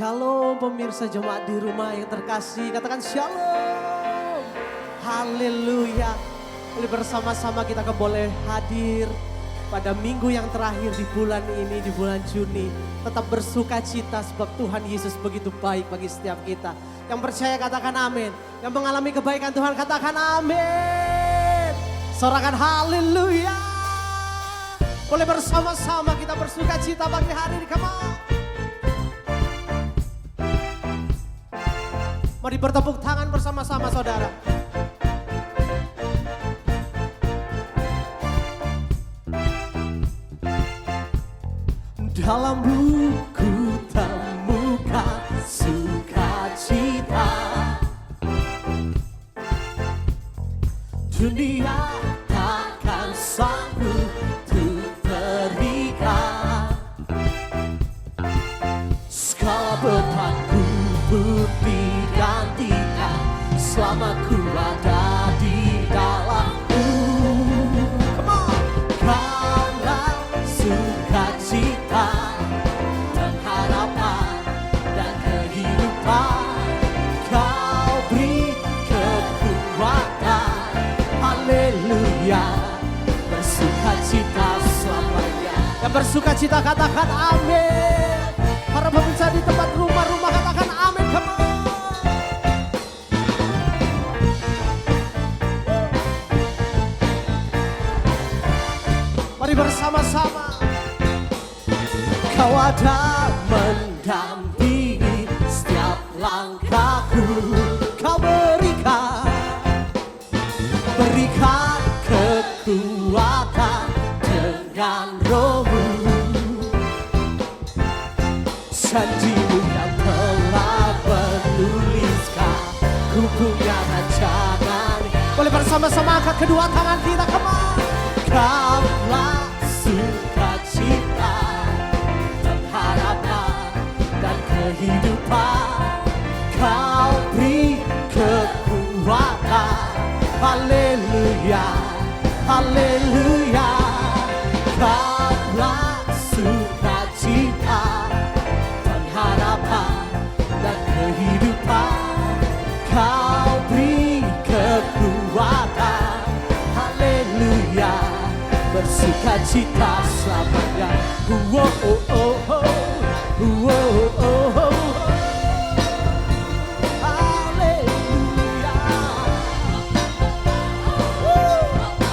Shalom pemirsa jemaat di rumah yang terkasih, katakan shalom. Haleluya. Bersama-sama kita boleh hadir pada minggu yang terakhir di bulan ini, di bulan Juni. Tetap bersuka cita sebab Tuhan Yesus begitu baik bagi setiap kita. Yang percaya katakan amin. Yang mengalami kebaikan Tuhan katakan amin. Sorakan haleluya. Boleh bersama-sama kita bersuka cita pagi hari ini, come on. Mari bertepuk tangan bersama-sama saudara. Dalam buku temukan sukacita, dunia takkan sanggup untuk terikat. Segala bebanku putih gantikan selama ku ada di dalammu. Come on. Karena sukacita dan harapan dan kehidupan kau beri kekuatan. Haleluya. Bersukacita selamanya. Yang bersukacita katakan amin. Para pemirsa di tempat rumah-rumah katakan amin. Come on. Mari bersama-sama. Kau ada mendampingi setiap langkahku. Kau berikan kekuatan dengan rohmu. Janjimu yang telah menuliskan, ku punya rancangan. Boleh bersama-sama angkat kedua tangan kita, come on. Kaulah sukacita dan harapan dan kehidupan. Kau beri kekuatan. Haleluya, haleluya. Kaulah sukacita dan harapan dan kehidupan. Kau beri kekuatan. Haleluya. Bersukacita selamanya. Oh, oh, oh, oh. Oh, oh, oh. Haleluya.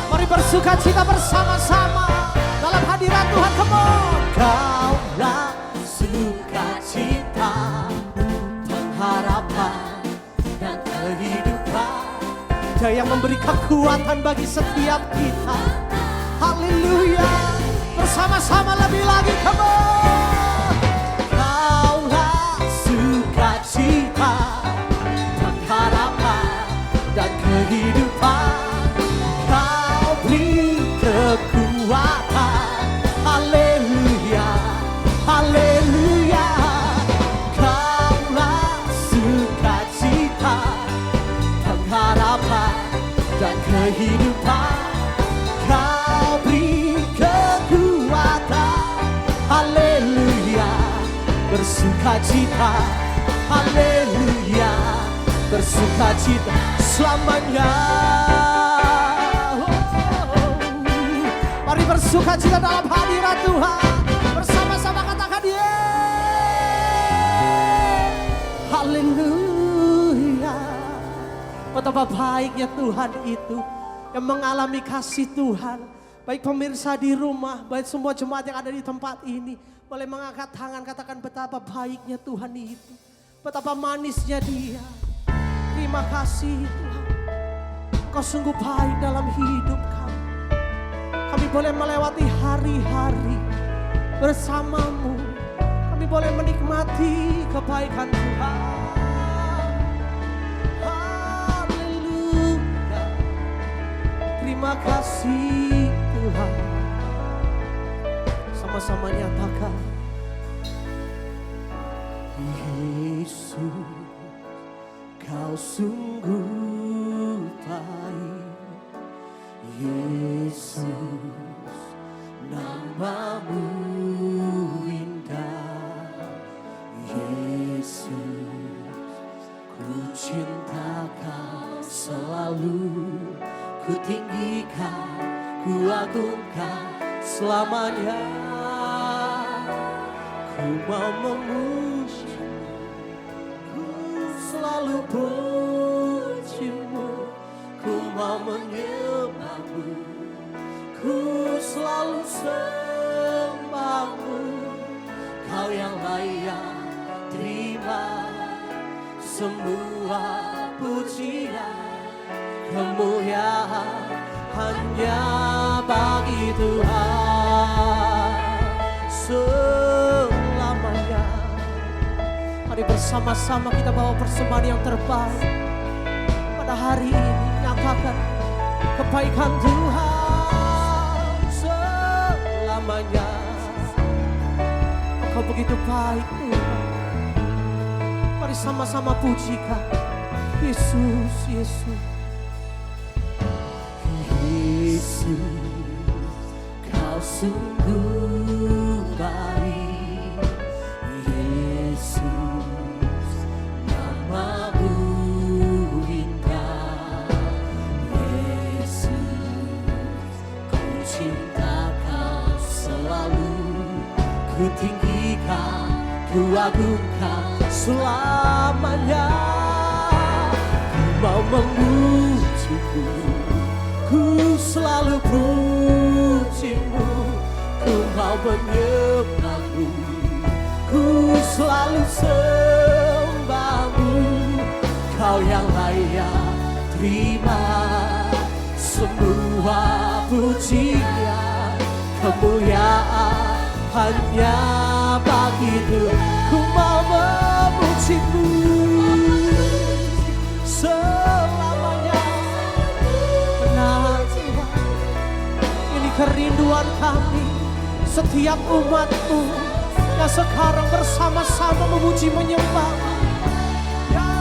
Mari bersukacita bersama-sama dalam hadirat Tuhan. Come on. Kaulah sukacita dan harapan dan kehidupan. Dia yang memberi kekuatan bagi setiap kita. Haleluya. Bersama-sama lebih lagi, come on. Kaulah sukacita dan harapan dan kehidupan. Kau beri kekuatan. Haleluya, haleluya. Kaulah sukacita dan harapan dan kehidupan. Kau beri kekuatan. Haleluya. Bersukacita. Haleluya. Bersukacita selamanya. Mari bersukacita dalam hadirat Tuhan. Bersama-sama katakan yeay. Haleluya. Betapa baiknya Tuhan itu yang mengalami kasih Tuhan. Baik pemirsa di rumah, baik semua jemaat yang ada di tempat ini. Boleh mengangkat tangan katakan betapa baiknya Tuhan itu. Betapa manisnya Dia. Terima kasih Tuhan. Engkau sungguh baik dalam hidup kami. Kami boleh melewati hari-hari bersamamu. Kami boleh menikmati kebaikan Tuhan. Terima kasih Tuhan. Sama-sama nyatakan Yesus, Kau sungguh baik. Yesus, nama-Mu indah. Yesus, cinta Kau selalu, ku tinggikan, ku agungkan selamanya. Ku mau memuji-Mu, ku selalu puji-Mu, ku mau menyembah-Mu, ku selalu sembah-Mu. Kau yang layak terima semua pujian, kemuliaan hanya bagi Tuhan selamanya. Mari bersama-sama kita bawa persembahan yang terbaik pada hari ini. Nyatakan kebaikan Tuhan selamanya. Engkau begitu baik Tuhan. Mari sama-sama pujikan Yesus, Yesus. Yesus, Kau sungguh baik. Yesus, nama-Mu indah. Yesus, ku cinta Kau selalu, ku tinggikan, ku agungkan selamanya. Ku mau memuji-Mu, ku selalu puji-Mu, ku mau menyembah-Mu, ku selalu sembah-Mu. Kau yang layak terima semua pujian, kemuliaan hanya bagi Tuhan. Ku mau memuji-Mu selamanya. Benar Tuhan, ini kerinduan kami, setiap umat-Mu yang sekarang bersama-sama memuji menyembah. Ya,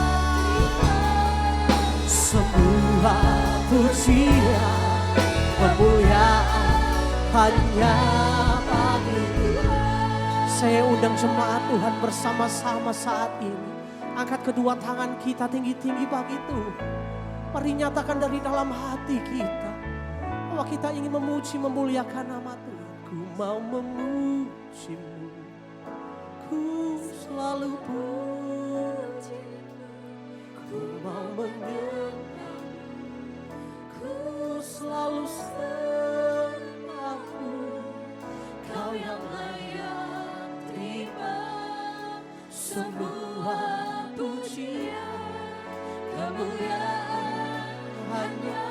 semua pujian, kemuliaan hanya bagi Tuhan. Saya undang jemaat Tuhan bersama-sama saat ini. Angkat kedua tangan kita tinggi-tinggi bagi Tuhan. Mari nyatakan dari dalam hati kita bahwa kita ingin memuji, memuliakan nama Tuhan. Ku mau memuji-Mu, ku selalu puji, ku mau menyembah-Mu, ku selalu sembah-Mu. Kau yang layak terima semua pujian, kemuliaan hanya.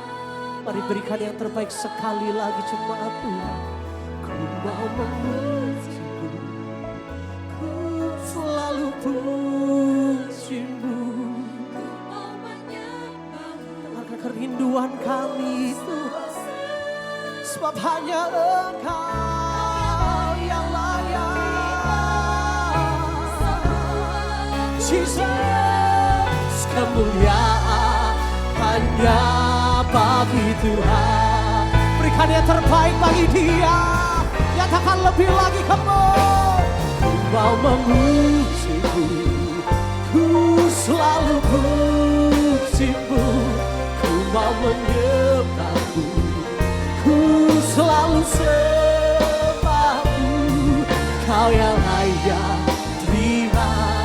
Mari berikan yang terbaik sekali lagi jemaat Tuhan. Ku mau memuji-Mu, ku selalu puji-Mu, ku mau menyembah-Mu. Dengarkan kerinduan kami Tuhan, sebab hanya Engkau yang layak. Jesus, kemuliaan hanya bagi Tuhan. Berikan yang terbaik bagi Dia. Nyatakan lebih lagi, kamu. Ku mau memuji-Mu, ku selalu puji-Mu, ku mau menyembah-Mu, ku selalu sembah-Mu. Kau yang layak terima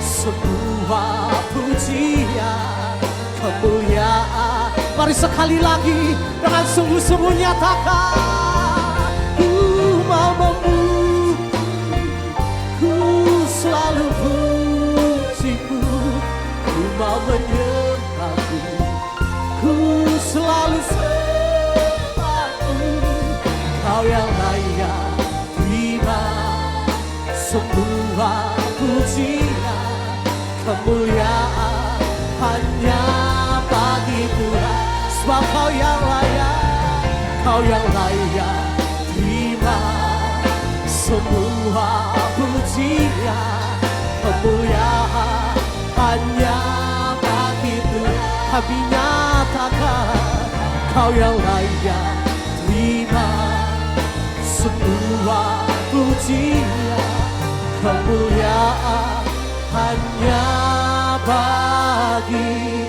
semua pujian, kemuliaan. Mari sekali lagi dengan sungguh-sungguh nyatakan, ku mau memuji, ku selalu puji-Mu, ku mau menyembah-Mu, ku selalu sembah-Mu. Kau yang layak terima semua pujian, kemuliaan hanya bagi Tuhan. Sebab Kau yang layak, Kau yang layak terima semua pujian, kemuliaan hanya bagi Tuhan. Kami nyatakan Kau yang layak terima semua pujian, kemuliaan hanya bagi bagi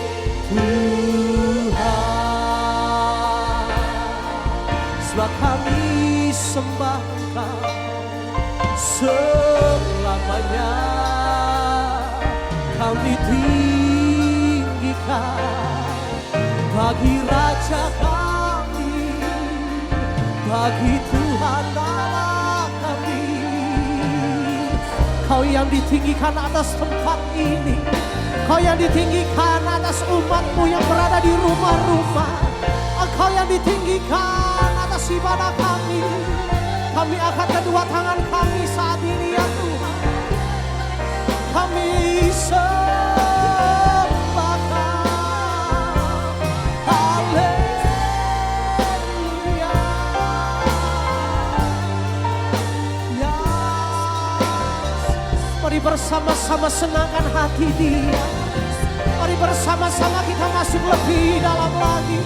Tuhan. Sebab kami sembah Engkau selamanya, kami tinggikan bagi Raja kami, bagi Tuhan Allah kami. Kau yang ditinggikan atas tempat ini, Kau yang ditinggikan atas umat-Mu yang berada di rumah-rumah. Engkau yang ditinggikan atas ibadah kami. Kami angkat kedua tangan kami saat ini ya Tuhan. Kami sembah Kau. Haleluya. Ya. Mari bersama-sama senangkan hati Dia. Mari bersama-sama kita masuk lebih dalam lagi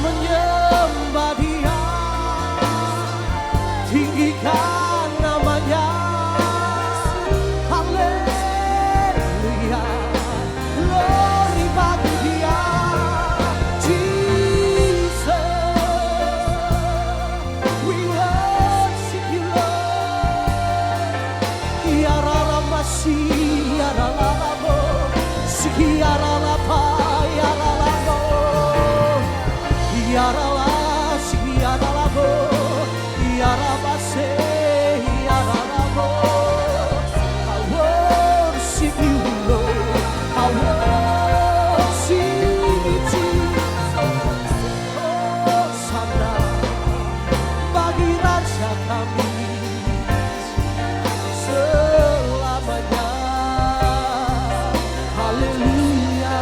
menyembah Dia. Tinggikan namanya. Haleluya. Glory bagi Dia. Jesus, we worship You Lord. Ya Rabbasi, ya Rabbabo, ya Rabba, ya Rabbabo, ya Rabbasi, ya Rabbabo, ya Rabbase, ya Rabbabo. I worship You Lord, I worship You Jesus. Oh sana bagi Raja kami selamanya. Haleluya.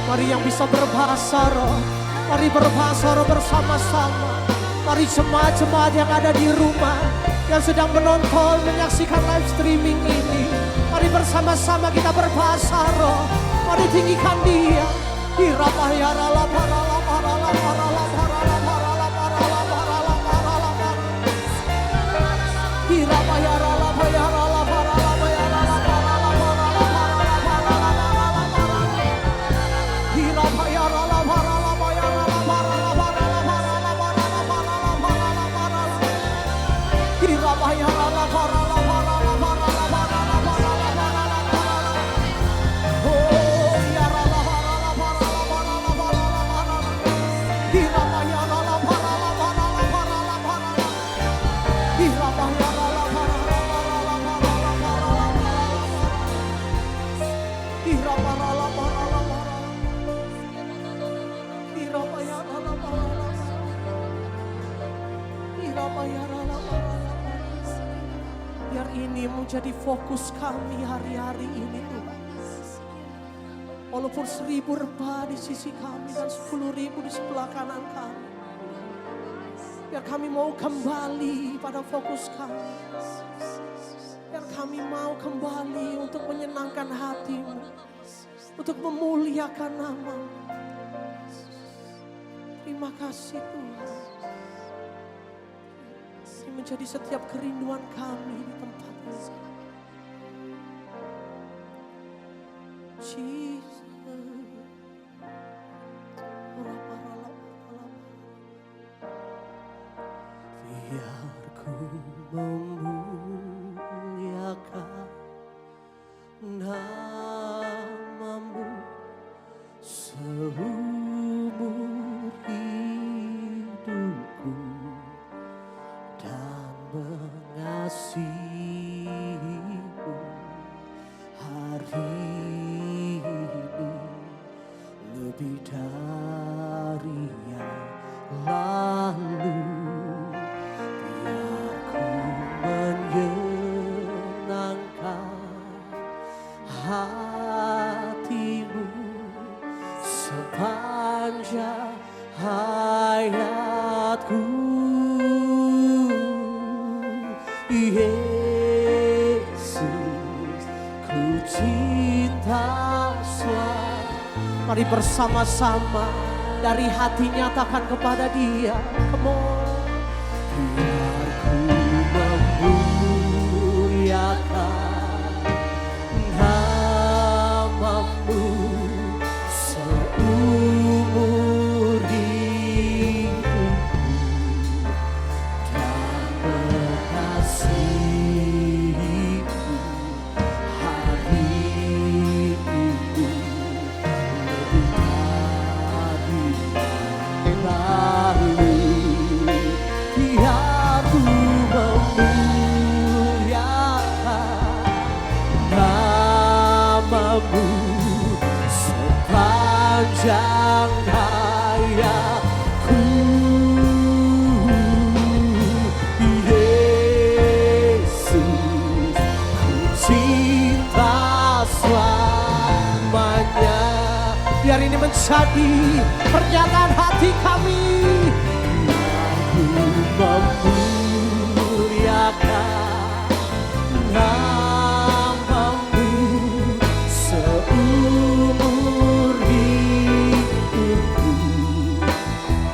Mari yang bisa berbahasa roh, mari berbahasa roh bersama-sama. Mari jemaat-jemaat yang ada di rumah, yang sedang menonton, menyaksikan live streaming ini, mari bersama-sama kita berbahasa roh. Mari tinggikan Dia. Hirapayarala parala parala parala parala parala parala parala parala parala. Hirapayarala payarala parala payarala parala parala parala parala parala parala. Hirapayarala parala payarala parala parala parala parala parala parala parala. Hirapayarala parala parala parala parala parala parala parala. Oh yarala parala parala parala parala parala. Hirapayarala parala parala parala parala. Hirapayarala parala parala parala parala parala. Hirapayarala parala parala. Hirapayarala parala. Hirapayarala parala. Biar ini menjadi fokus kami hari-hari ini Tuhan. Walaupun 1000 rebah di sisi kami dan 10.000 di sebelah kanan kami. Biar kami mau kembali pada fokus kami. Biar kami mau kembali untuk menyenangkan hati-Mu, untuk memuliakan nama-Mu. Terima kasih Tuhan. Ini menjadi setiap kerinduan kami di tempat ini. Jesus. Biar ku memuliakan nama-Mu seumur hidupku dan mengasihi-Mu hari ini lebih dari yang lalu. Biar ku menyenangkan hati-Mu sepanjang hayatku. Yesus, ku cinta Suami. Mari bersama-sama dari hati nyatakan kepada Dia. Come on. Biar ku memuliakan namamu sepanjang hayatku. Yesus, ku cinta selamanya. Biar ini menjadi pernyataan hati kami. Aku memuliakan namamu seumur hidupku,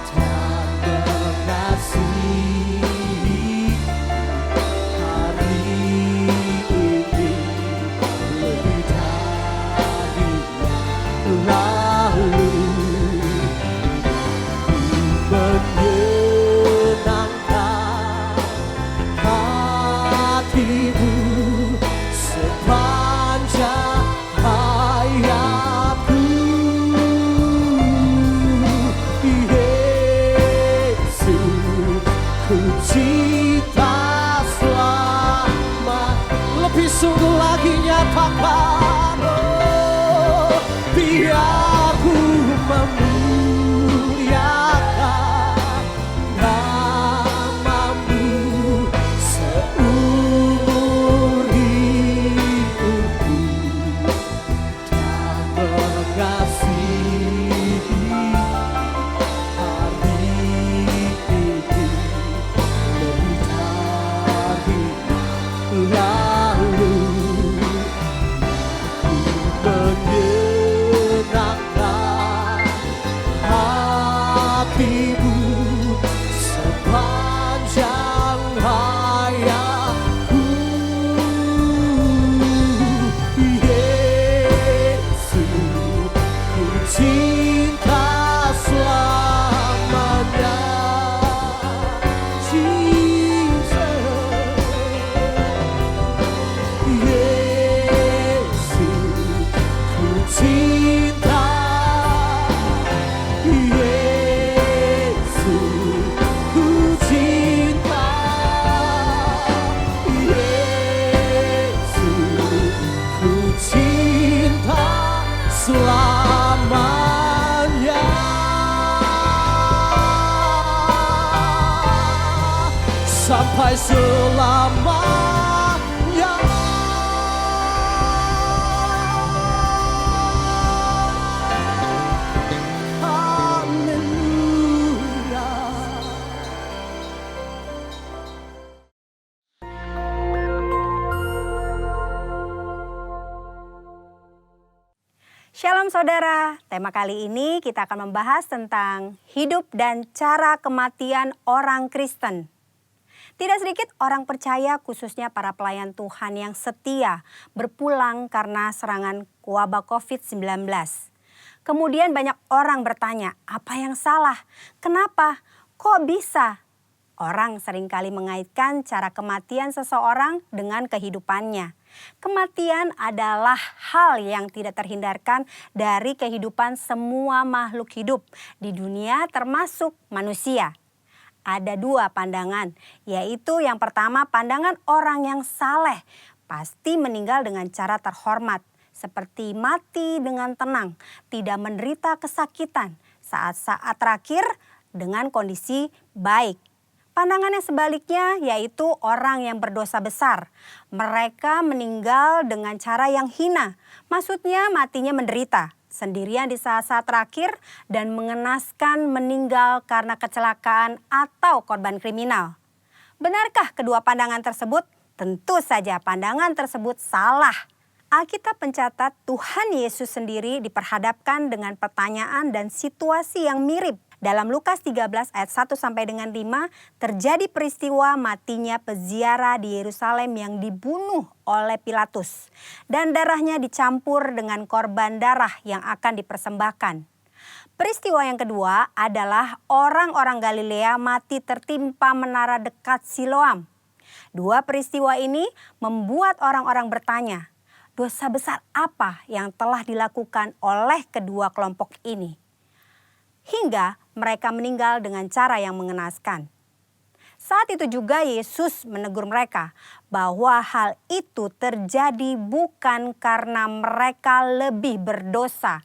dan mengasihi hari ini lebih dari yang lalu. Menyenangkan hatimu sepanjang hayatku. Yesus, ku cinta selama. Lebih sungguh lagi nyatakan, oh, biar ku memuliakan namamu seumur hidupku, dan mengasihi hari ini lebih dari lalu. Menyenangkan hatimu sepanjang hayatku. Yesus, ku cinta selamanya. Jesus, Yesus, ku cinta. Yesus, ku cinta. Yesus, ku cinta selamanya. Sampai selamanya. Haleluya. Shalom saudara, tema kali ini kita akan membahas tentang hidup dan cara kematian orang Kristen. Tidak sedikit orang percaya, khususnya para pelayan Tuhan yang setia, berpulang karena serangan wabah COVID-19. Kemudian banyak orang bertanya, apa yang salah? Kenapa? Kok bisa? Orang seringkali mengaitkan cara kematian seseorang dengan kehidupannya. Kematian adalah hal yang tidak terhindarkan dari kehidupan semua makhluk hidup di dunia termasuk manusia. Ada dua pandangan, yaitu yang pertama pandangan orang yang saleh pasti meninggal dengan cara terhormat, seperti mati dengan tenang, tidak menderita kesakitan, saat-saat terakhir dengan kondisi baik. Pandangan yang sebaliknya yaitu orang yang berdosa besar. Mereka meninggal dengan cara yang hina, maksudnya matinya menderita, sendirian di saat-saat terakhir dan mengenaskan meninggal karena kecelakaan atau korban kriminal. Benarkah kedua pandangan tersebut? Tentu saja pandangan tersebut salah. Alkitab mencatat Tuhan Yesus sendiri diperhadapkan dengan pertanyaan dan situasi yang mirip. Dalam Lukas 13 ayat 1 sampai dengan 5 terjadi peristiwa matinya peziarah di Yerusalem yang dibunuh oleh Pilatus dan darahnya dicampur dengan korban darah yang akan dipersembahkan. Peristiwa yang kedua adalah orang-orang Galilea mati tertimpa menara dekat Siloam. Dua peristiwa ini membuat orang-orang bertanya, dosa besar apa yang telah dilakukan oleh kedua kelompok ini? Hingga mereka meninggal dengan cara yang mengenaskan. Saat itu juga Yesus menegur mereka bahwa hal itu terjadi bukan karena mereka lebih berdosa.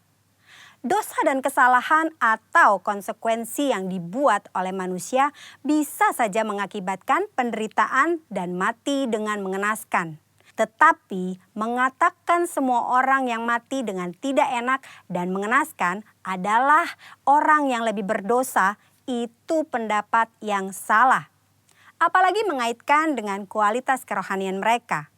Dosa dan kesalahan atau konsekuensi yang dibuat oleh manusia bisa saja mengakibatkan penderitaan dan mati dengan mengenaskan. Tetapi mengatakan semua orang yang mati dengan tidak enak dan mengenaskan adalah orang yang lebih berdosa, itu pendapat yang salah. Apalagi mengaitkan dengan kualitas kerohanian mereka.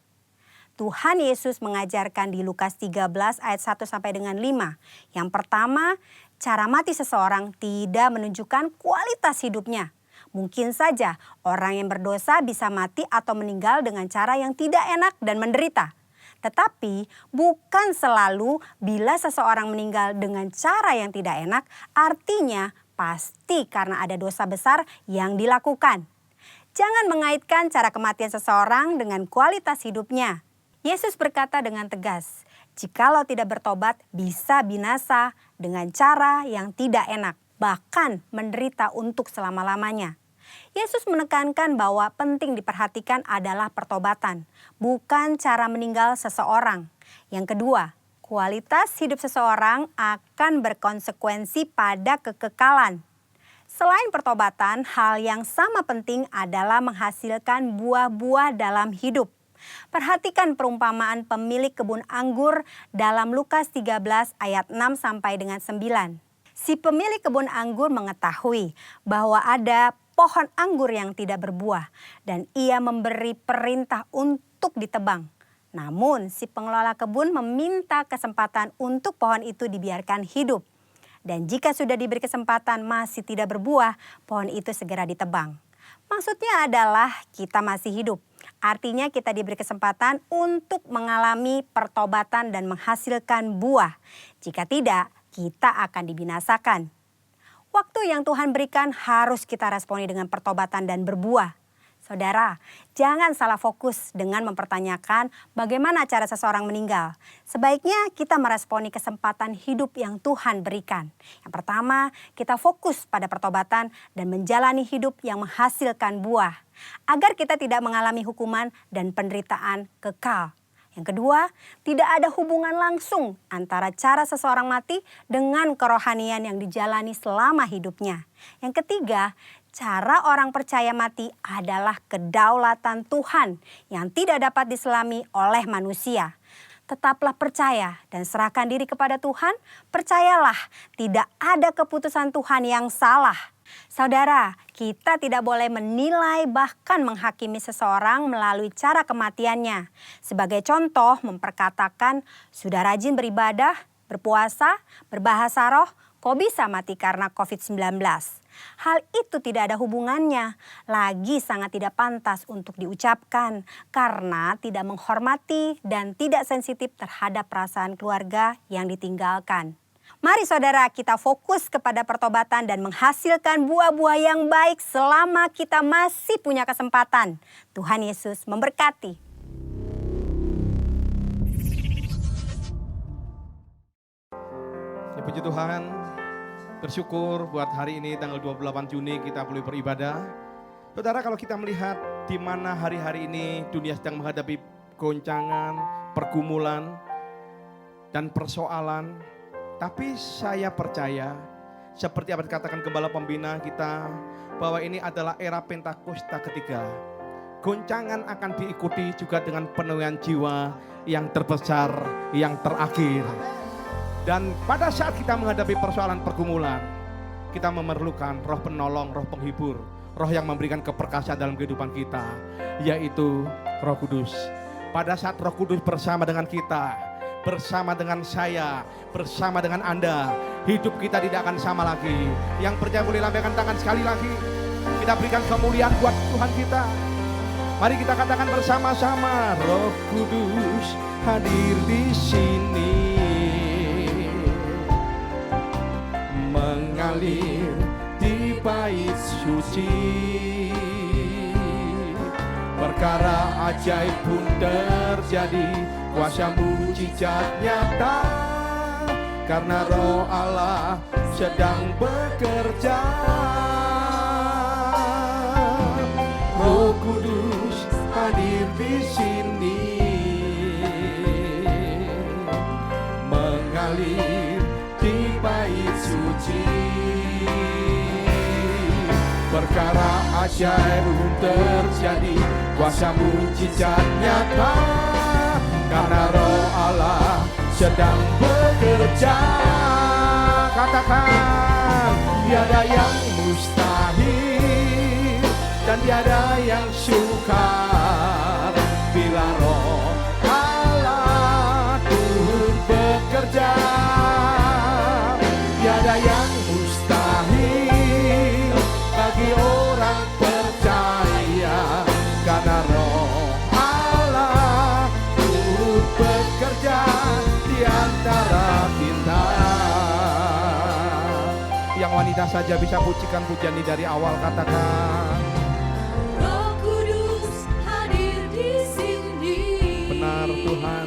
Tuhan Yesus mengajarkan di Lukas 13 ayat 1 sampai dengan 5. Yang pertama, cara mati seseorang tidak menunjukkan kualitas hidupnya. Mungkin saja orang yang berdosa bisa mati atau meninggal dengan cara yang tidak enak dan menderita. Tetapi bukan selalu bila seseorang meninggal dengan cara yang tidak enak, artinya pasti karena ada dosa besar yang dilakukan. Jangan mengaitkan cara kematian seseorang dengan kualitas hidupnya. Yesus berkata dengan tegas, jikalau tidak bertobat bisa binasa dengan cara yang tidak enak, bahkan menderita untuk selama-lamanya. Yesus menekankan bahwa penting diperhatikan adalah pertobatan, bukan cara meninggal seseorang. Yang kedua, kualitas hidup seseorang akan berkonsekuensi pada kekekalan. Selain pertobatan, hal yang sama penting adalah menghasilkan buah-buah dalam hidup. Perhatikan perumpamaan pemilik kebun anggur dalam Lukas 13 ayat 6 sampai dengan 9. Si pemilik kebun anggur mengetahui bahwa ada pohon anggur yang tidak berbuah dan ia memberi perintah untuk ditebang. Namun si pengelola kebun meminta kesempatan untuk pohon itu dibiarkan hidup. Dan jika sudah diberi kesempatan masih tidak berbuah, pohon itu segera ditebang. Maksudnya adalah kita masih hidup. Artinya kita diberi kesempatan untuk mengalami pertobatan dan menghasilkan buah. Jika tidak, kita akan dibinasakan. Waktu yang Tuhan berikan harus kita responi dengan pertobatan dan berbuah. Saudara, jangan salah fokus dengan mempertanyakan bagaimana cara seseorang meninggal. Sebaiknya kita meresponi kesempatan hidup yang Tuhan berikan. Yang pertama, kita fokus pada pertobatan dan menjalani hidup yang menghasilkan buah, agar kita tidak mengalami hukuman dan penderitaan kekal. Yang kedua, tidak ada hubungan langsung antara cara seseorang mati dengan kerohanian yang dijalani selama hidupnya. Yang ketiga, cara orang percaya mati adalah kedaulatan Tuhan yang tidak dapat diselami oleh manusia. Tetaplah percaya dan serahkan diri kepada Tuhan. Percayalah, tidak ada keputusan Tuhan yang salah. Saudara, kita tidak boleh menilai bahkan menghakimi seseorang melalui cara kematiannya. Sebagai contoh, memperkatakan, sudah rajin beribadah, berpuasa, berbahasa roh, kok bisa mati karena COVID-19? Hal itu tidak ada hubungannya, lagi sangat tidak pantas untuk diucapkan karena tidak menghormati dan tidak sensitif terhadap perasaan keluarga yang ditinggalkan. Mari saudara, kita fokus kepada pertobatan dan menghasilkan buah-buah yang baik selama kita masih punya kesempatan. Tuhan Yesus memberkati. Ya, puji Tuhan, bersyukur buat hari ini tanggal 28 Juni kita boleh beribadah. Saudara, kalau kita melihat di mana hari-hari ini dunia sedang menghadapi goncangan, pergumulan, dan persoalan. Tapi saya percaya, seperti apa dikatakan Gembala Pembina kita, bahwa ini adalah era Pentakosta ketiga. Goncangan akan diikuti juga dengan penuaian jiwa yang terbesar, yang terakhir. Dan pada saat kita menghadapi persoalan pergumulan, kita memerlukan roh penolong, roh penghibur, roh yang memberikan keperkasaan dalam kehidupan kita, yaitu Roh Kudus. Pada saat Roh Kudus bersama dengan kita, bersama dengan saya, bersama dengan Anda, hidup kita tidak akan sama lagi. Yang percaya boleh lambaikan tangan sekali lagi. Kita berikan kemuliaan buat Tuhan kita. Mari kita katakan bersama-sama, Roh Kudus hadir di sini, mengalir di bait suci. Perkara ajaib pun terjadi, kuasa mujizat nyata, karena Roh Allah sedang bekerja. Kudus hadir di sini, mengalir di bait suci. Perkara ajaib terjadi, kuasa mujizat nyata, karena Roh Allah sedang bekerja. Katakan, tiada yang mustahil dan tiada yang sukar bila Roh Allah turut bekerja. Tiada yang mustahil bagi orang percaya, karena Roh Allah turut bekerja di antara kita. Yang wanita saja bisa pujikan pujian ini dari awal, katakan. Roh Kudus hadir di sini. Benar Tuhan.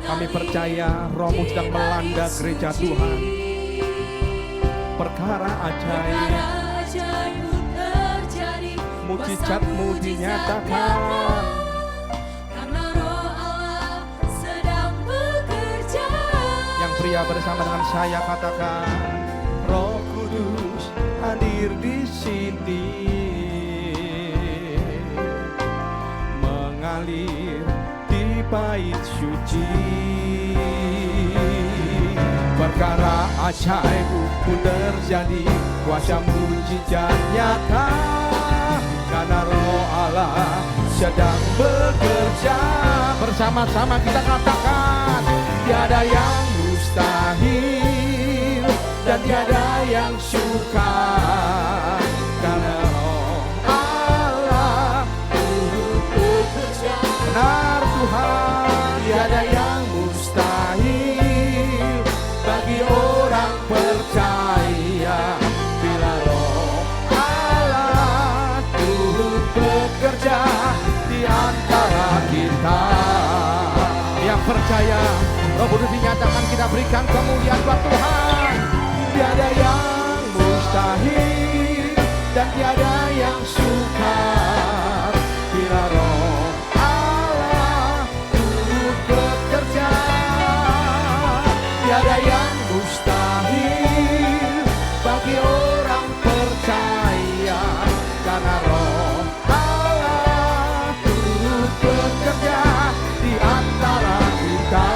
Kami percaya Roh-Mu sedang melanda gereja Tuhan. Perkara ajaib terjadi, mujizat-Mu dinyatakan, karena Roh Allah sedang bekerja. yang pria bersama dengan saya katakan, Roh Kudus hadir di sini, mengalir di bait suci. Perkara ajaib pun terjadi, kuasa mujizat nyata, karena Roh Allah sedang bekerja. Bersama-sama kita katakan, tiada yang mustahil dan tiada yang sukar, karena Roh Allah turut bekerja. Benar Tuhan, tiada yang mustahil bagi orang percaya, bila Roh Allah turut bekerja di antara kita. Yang percaya, Roh Kudus dinyatakan, kita berikan kemuliaan buat Tuhan. Tiada yang mustahil dan tiada yang sukar, bila Roh Allah turut bekerja. Tiada yang mustahil bagi orang percaya, karena Roh Allah turut bekerja di antara kita.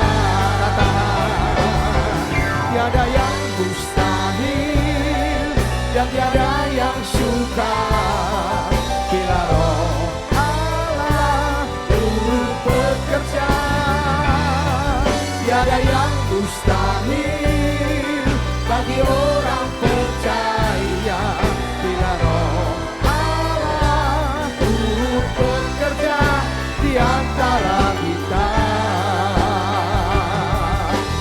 Tiada yang mustahil dan tiada yang sukar, bila Roh Allah turut bekerja. Tiada yang mustahil bagi orang percaya, bila Roh Allah turut bekerja di antara kita.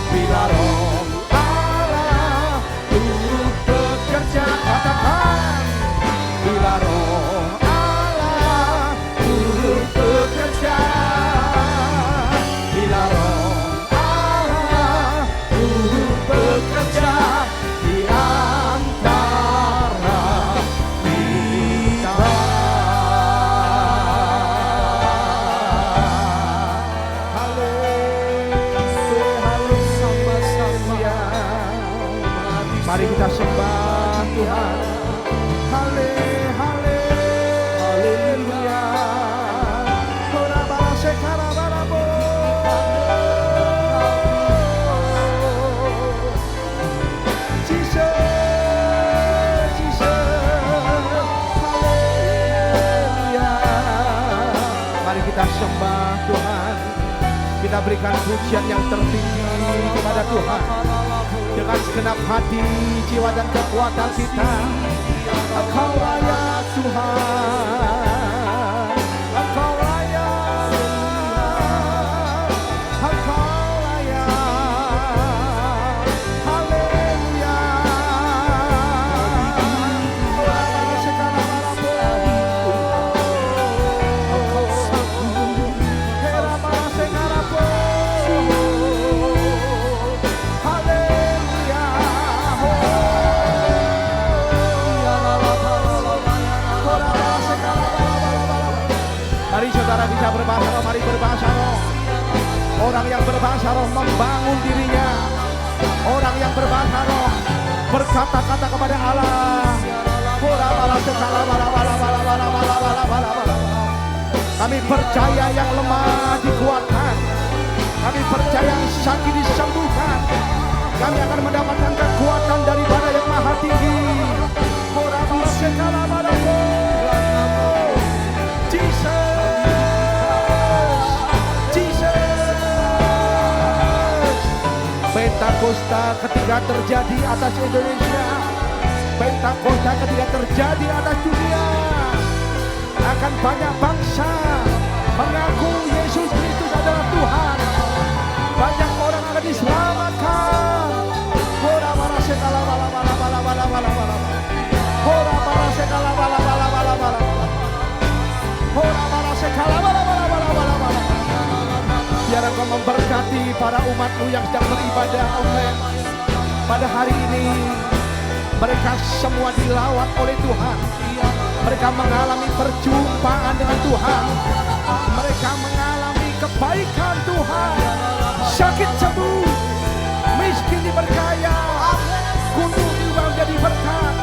Bila Roh Allah turut bekerja, katakan, bila Roh Allah turut bekerja, bila Roh Allah turut bekerja di antara kita. Mari kita sembah Tuhan. Haleluya. Korabase karabarabo. Jesus. Haleluya. Mari kita sembah Tuhan. Kita berikan pujian yang tertinggi kepada Tuhan. Dengan segenap hati, jiwa dan kekuatan kita, Engkau layak Tuhan, Engkau layak, Engkau layak. Haleluya. Haleluya. bisa berbahasa roh, mari berbahasa roh. Orang yang berbahasa roh membangun dirinya. Orang yang berbahasa roh berkata-kata kepada Allah. Kami percaya yang lemah dikuatkan. Kami percaya yang sakit disembuhkan. Kami akan mendapatkan kekuatan daripada yang maha tinggi. Pentakosta ketika terjadi atas Indonesia, Pentakosta ketika terjadi atas dunia, akan banyak bangsa mengaku Yesus Kristus adalah Tuhan. Banyak orang akan diselamatkan. Hora bara sekala bala bala bala bala bala bala. Hora bara sekala bala bala bala bala. Hora bara sekala bala bala bala bala bala. Biar Engkau memberkati para umat-Mu yang sedang beribadah online pada hari ini. Mereka semua dilawat oleh Tuhan. Mereka mengalami perjumpaan dengan Tuhan. Mereka mengalami kebaikan Tuhan. Sakit sembuh, miskin diberkaya, gunung diubah menjadi berkat.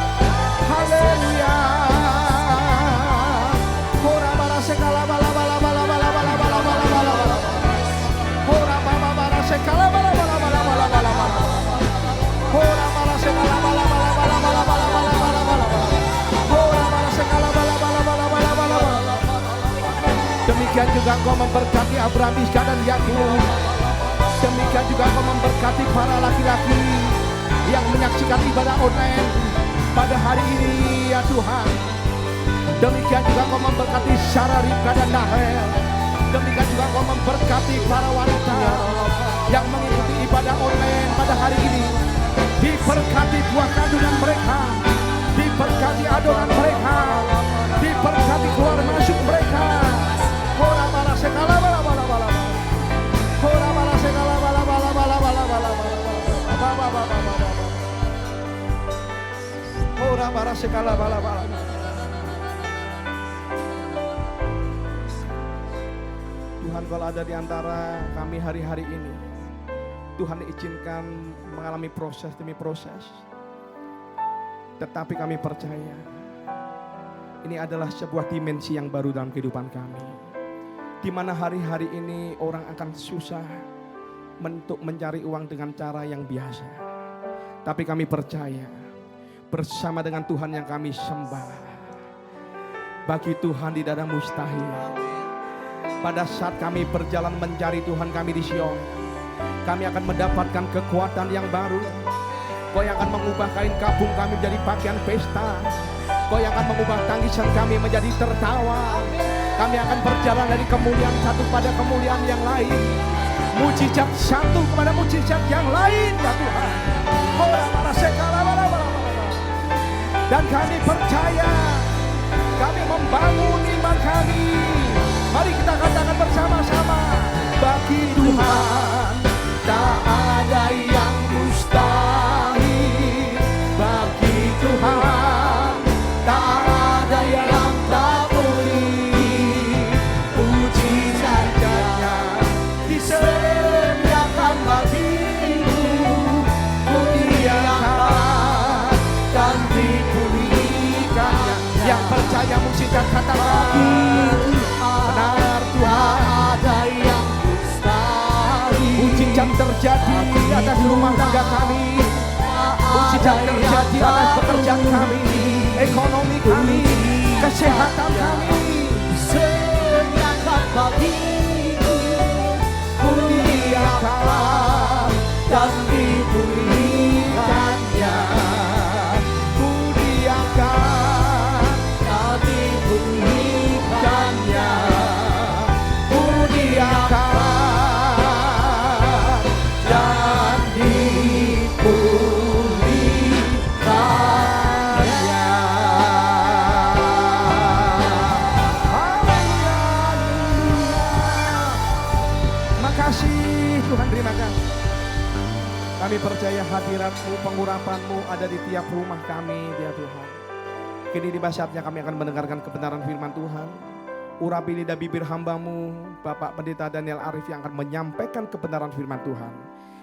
Haleluya. Hora bara sekala bala bala bala bala bala bala bala bala. Hora baba bara sekala bala bala bala bala bala bala. Hora bara sekala bala bala bala bala bala bala bala bala. Hora bara sekala bala bala bala bala bala bala. Demikian juga Engkau memberkati Abraham, Ishak dan Yakub. Demikian juga Engkau memberkati para laki-laki yang menyaksikan ibadah online pada hari ini ya Tuhan. Demikian juga Engkau memberkati Sarah, Ribka dan Nahel. Demikian juga Engkau memberkati para wanita yang mengikuti ibadah online pada hari ini. Diberkati buah kandungan mereka, diberkati adonan mereka, diberkati keluar masuk mereka. Hora bara sekala bala bala bala. Hora bara sekala bala bala bala bala bala bala. Hora bara sekala bala bala. Tuhan, kalau ada di antara kami hari-hari ini, Tuhan izinkan mengalami proses demi proses. Tetapi kami percaya ini adalah sebuah dimensi yang baru dalam kehidupan kami. Di mana hari-hari ini orang akan susah untuk mencari uang dengan cara yang biasa. Tapi kami percaya bersama dengan Tuhan yang kami sembah, bagi Tuhan tidak ada mustahil. Pada saat kami berjalan mencari Tuhan kami di Sion, kami akan mendapatkan kekuatan yang baru. Kau yang akan mengubah kain kabung kami menjadi pakaian pesta. Kau yang akan mengubah tangisan kami menjadi tertawa. Kami akan berjalan dari kemuliaan satu pada kemuliaan yang lain. Mujizat satu kepada mujizat yang lain ya Tuhan. Dan kami percaya, kami membangun iman kami. Mari kita katakan bersama-sama, bagi Tuhan tak ada yang mustahil. Bagi Tuhan tak ada yang tak boleh. Puji saja disediakan bagimu, muliakan dan dipulihkannya. Yang percaya mujizat kata bagi benar Tuhan ada yang mustahil. Mujizat terjadi atas rumah tangga kami. Mujizat terjadi atas pekerjaan kami, ekonomi kami, kesehatan kami. Sediakan bagimu, muliakan dan dipulihkannya. Muliakan dan dipulihkannya. Muliakan dan dipulihkannya. Makasih Tuhan, terima kasih. Kami percaya hadirat-Mu, pengurapan-Mu ada di tiap rumah kami, ya Tuhan. Kini di saatnya kami akan mendengarkan kebenaran firman Tuhan. urapi lidah bibir hambamu, Bapak Pendeta Daniel Arif yang akan menyampaikan kebenaran firman Tuhan.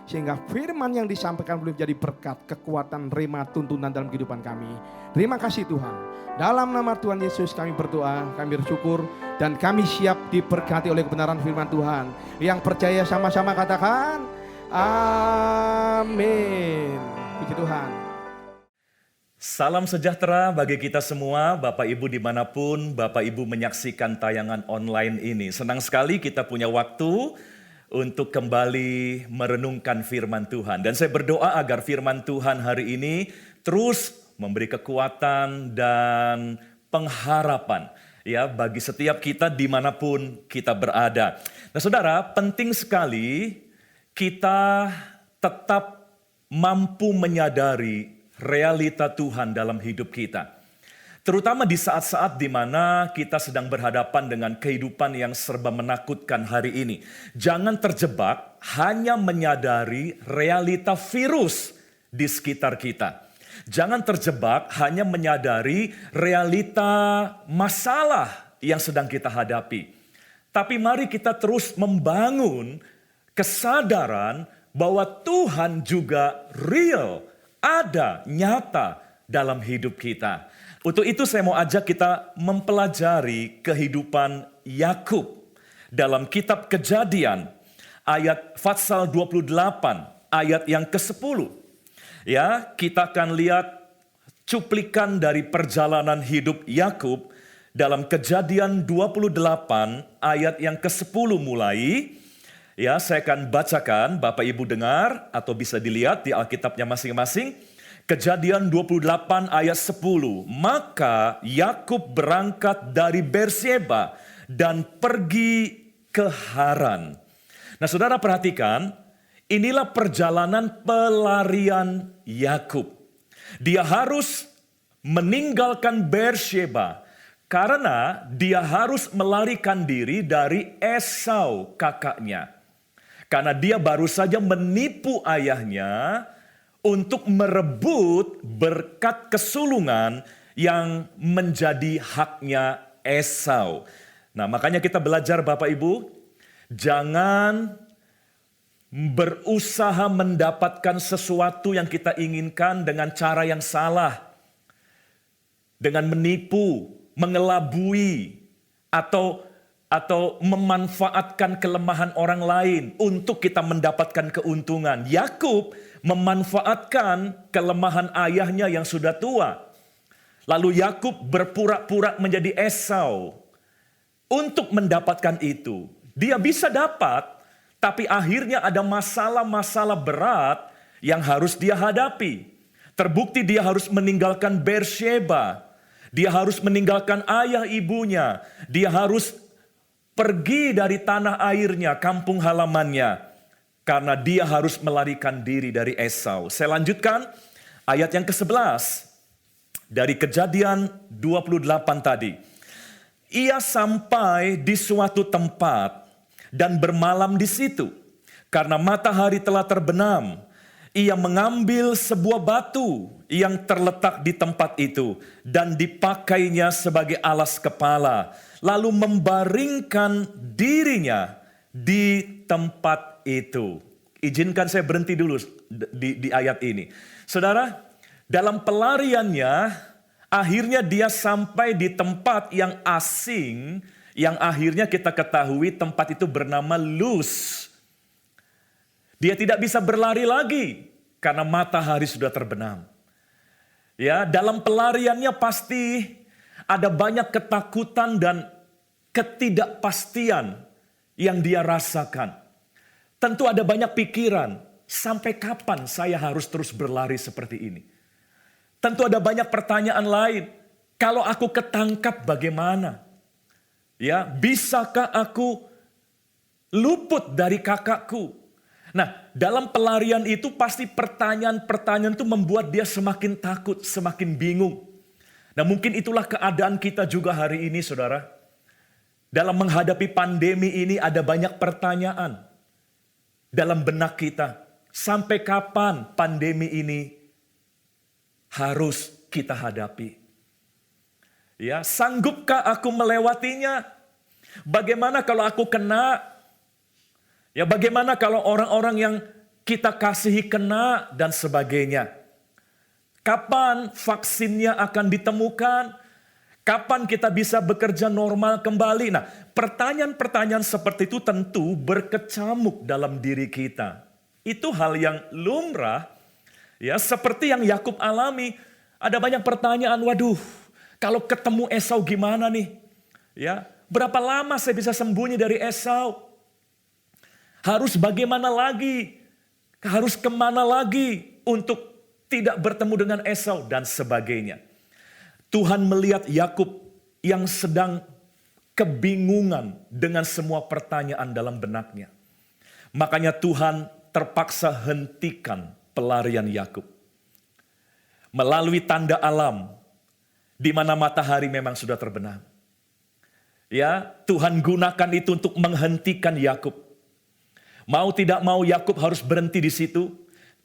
Sehingga firman yang disampaikan boleh menjadi berkat, kekuatan, rema, tuntunan dalam kehidupan kami. Terima kasih Tuhan. Dalam nama Tuhan Yesus kami berdoa, kami bersyukur, dan kami siap diberkati oleh kebenaran firman Tuhan. Yang percaya sama-sama katakan, amin. Puji Tuhan. Salam sejahtera bagi kita semua, Bapak Ibu dimanapun Bapak Ibu menyaksikan tayangan online ini. Senang sekali kita punya waktu untuk kembali merenungkan firman Tuhan. Dan saya berdoa agar firman Tuhan hari ini terus memberi kekuatan dan pengharapan ya bagi setiap kita dimanapun kita berada. Nah saudara, penting sekali kita tetap mampu menyadari realita Tuhan dalam hidup kita. Terutama di saat-saat di mana kita sedang berhadapan dengan kehidupan yang serba menakutkan hari ini. Jangan terjebak hanya menyadari realita virus di sekitar kita. Jangan terjebak hanya menyadari realita masalah yang sedang kita hadapi. Tapi mari kita terus membangun kesadaran bahwa Tuhan juga real, ada, nyata dalam hidup kita. Untuk itu saya mau ajak kita mempelajari kehidupan Yakub dalam kitab Kejadian ayat Fatsal 28 ayat yang ke-10. Ya, kita akan lihat cuplikan dari perjalanan hidup Yakub dalam Kejadian 28 ayat yang ke-10 mulai. Ya, saya akan bacakan, Bapak Ibu dengar atau bisa dilihat di Alkitabnya masing-masing. Kejadian 28 ayat 10. Maka Yakub berangkat dari Berseba dan pergi ke Haran. Nah saudara perhatikan, inilah perjalanan pelarian Yakub. Dia harus meninggalkan Berseba karena dia harus melarikan diri dari Esau kakaknya. Karena dia baru saja menipu ayahnya untuk merebut berkat kesulungan yang menjadi haknya Esau. Nah makanya kita belajar Bapak Ibu, jangan berusaha mendapatkan sesuatu yang kita inginkan dengan cara yang salah. Dengan menipu, mengelabui, atau memanfaatkan kelemahan orang lain untuk kita mendapatkan keuntungan. Yakub memanfaatkan kelemahan ayahnya yang sudah tua. Lalu Yakub berpura-pura menjadi Esau untuk mendapatkan itu. Dia bisa dapat, tapi akhirnya ada masalah-masalah berat yang harus dia hadapi. Terbukti dia harus meninggalkan Berseba. Dia harus meninggalkan ayah ibunya. Dia harus pergi dari tanah airnya, kampung halamannya. Karena dia harus melarikan diri dari Esau. Saya lanjutkan ayat yang ke-11. Dari Kejadian 28 tadi. Ia sampai di suatu tempat dan bermalam di situ. Karena matahari telah terbenam. Ia mengambil sebuah batu yang terletak di tempat itu dan dipakainya sebagai alas kepala. Lalu membaringkan dirinya di tempat itu. Izinkan saya berhenti dulu di ayat ini. Saudara, dalam pelariannya, akhirnya dia sampai di tempat yang asing, yang akhirnya kita ketahui tempat itu bernama Luz. Dia tidak bisa berlari lagi karena matahari sudah terbenam. Ya, dalam pelariannya pasti ada banyak ketakutan dan ketidakpastian yang dia rasakan. Tentu ada banyak pikiran, sampai kapan saya harus terus berlari seperti ini? Tentu ada banyak pertanyaan lain. Kalau aku ketangkap bagaimana? Ya, bisakah aku luput dari kakakku? Nah, dalam pelarian itu pasti pertanyaan-pertanyaan itu membuat dia semakin takut, semakin bingung. Nah, mungkin itulah keadaan kita juga hari ini, saudara. Dalam menghadapi pandemi ini ada banyak pertanyaan dalam benak kita. Sampai kapan pandemi ini harus kita hadapi? Ya, sanggupkah aku melewatinya? Bagaimana kalau aku kena? Ya bagaimana kalau orang-orang yang kita kasihi kena dan sebagainya? Kapan vaksinnya akan ditemukan? Kapan kita bisa bekerja normal kembali? Nah, pertanyaan-pertanyaan seperti itu tentu berkecamuk dalam diri kita. Itu hal yang lumrah, ya seperti yang Yakub alami. Ada banyak pertanyaan, waduh, kalau ketemu Esau gimana nih? Ya, berapa lama saya bisa sembunyi dari Esau? Harus bagaimana lagi? Harus kemana lagi untuk tidak bertemu dengan Esau dan sebagainya. Tuhan melihat Yakub yang sedang kebingungan dengan semua pertanyaan dalam benaknya. Makanya Tuhan terpaksa hentikan pelarian Yakub. Melalui tanda alam, di mana matahari memang sudah terbenam. Ya, Tuhan gunakan itu untuk menghentikan Yakub. Mau tidak mau Yakub harus berhenti di situ,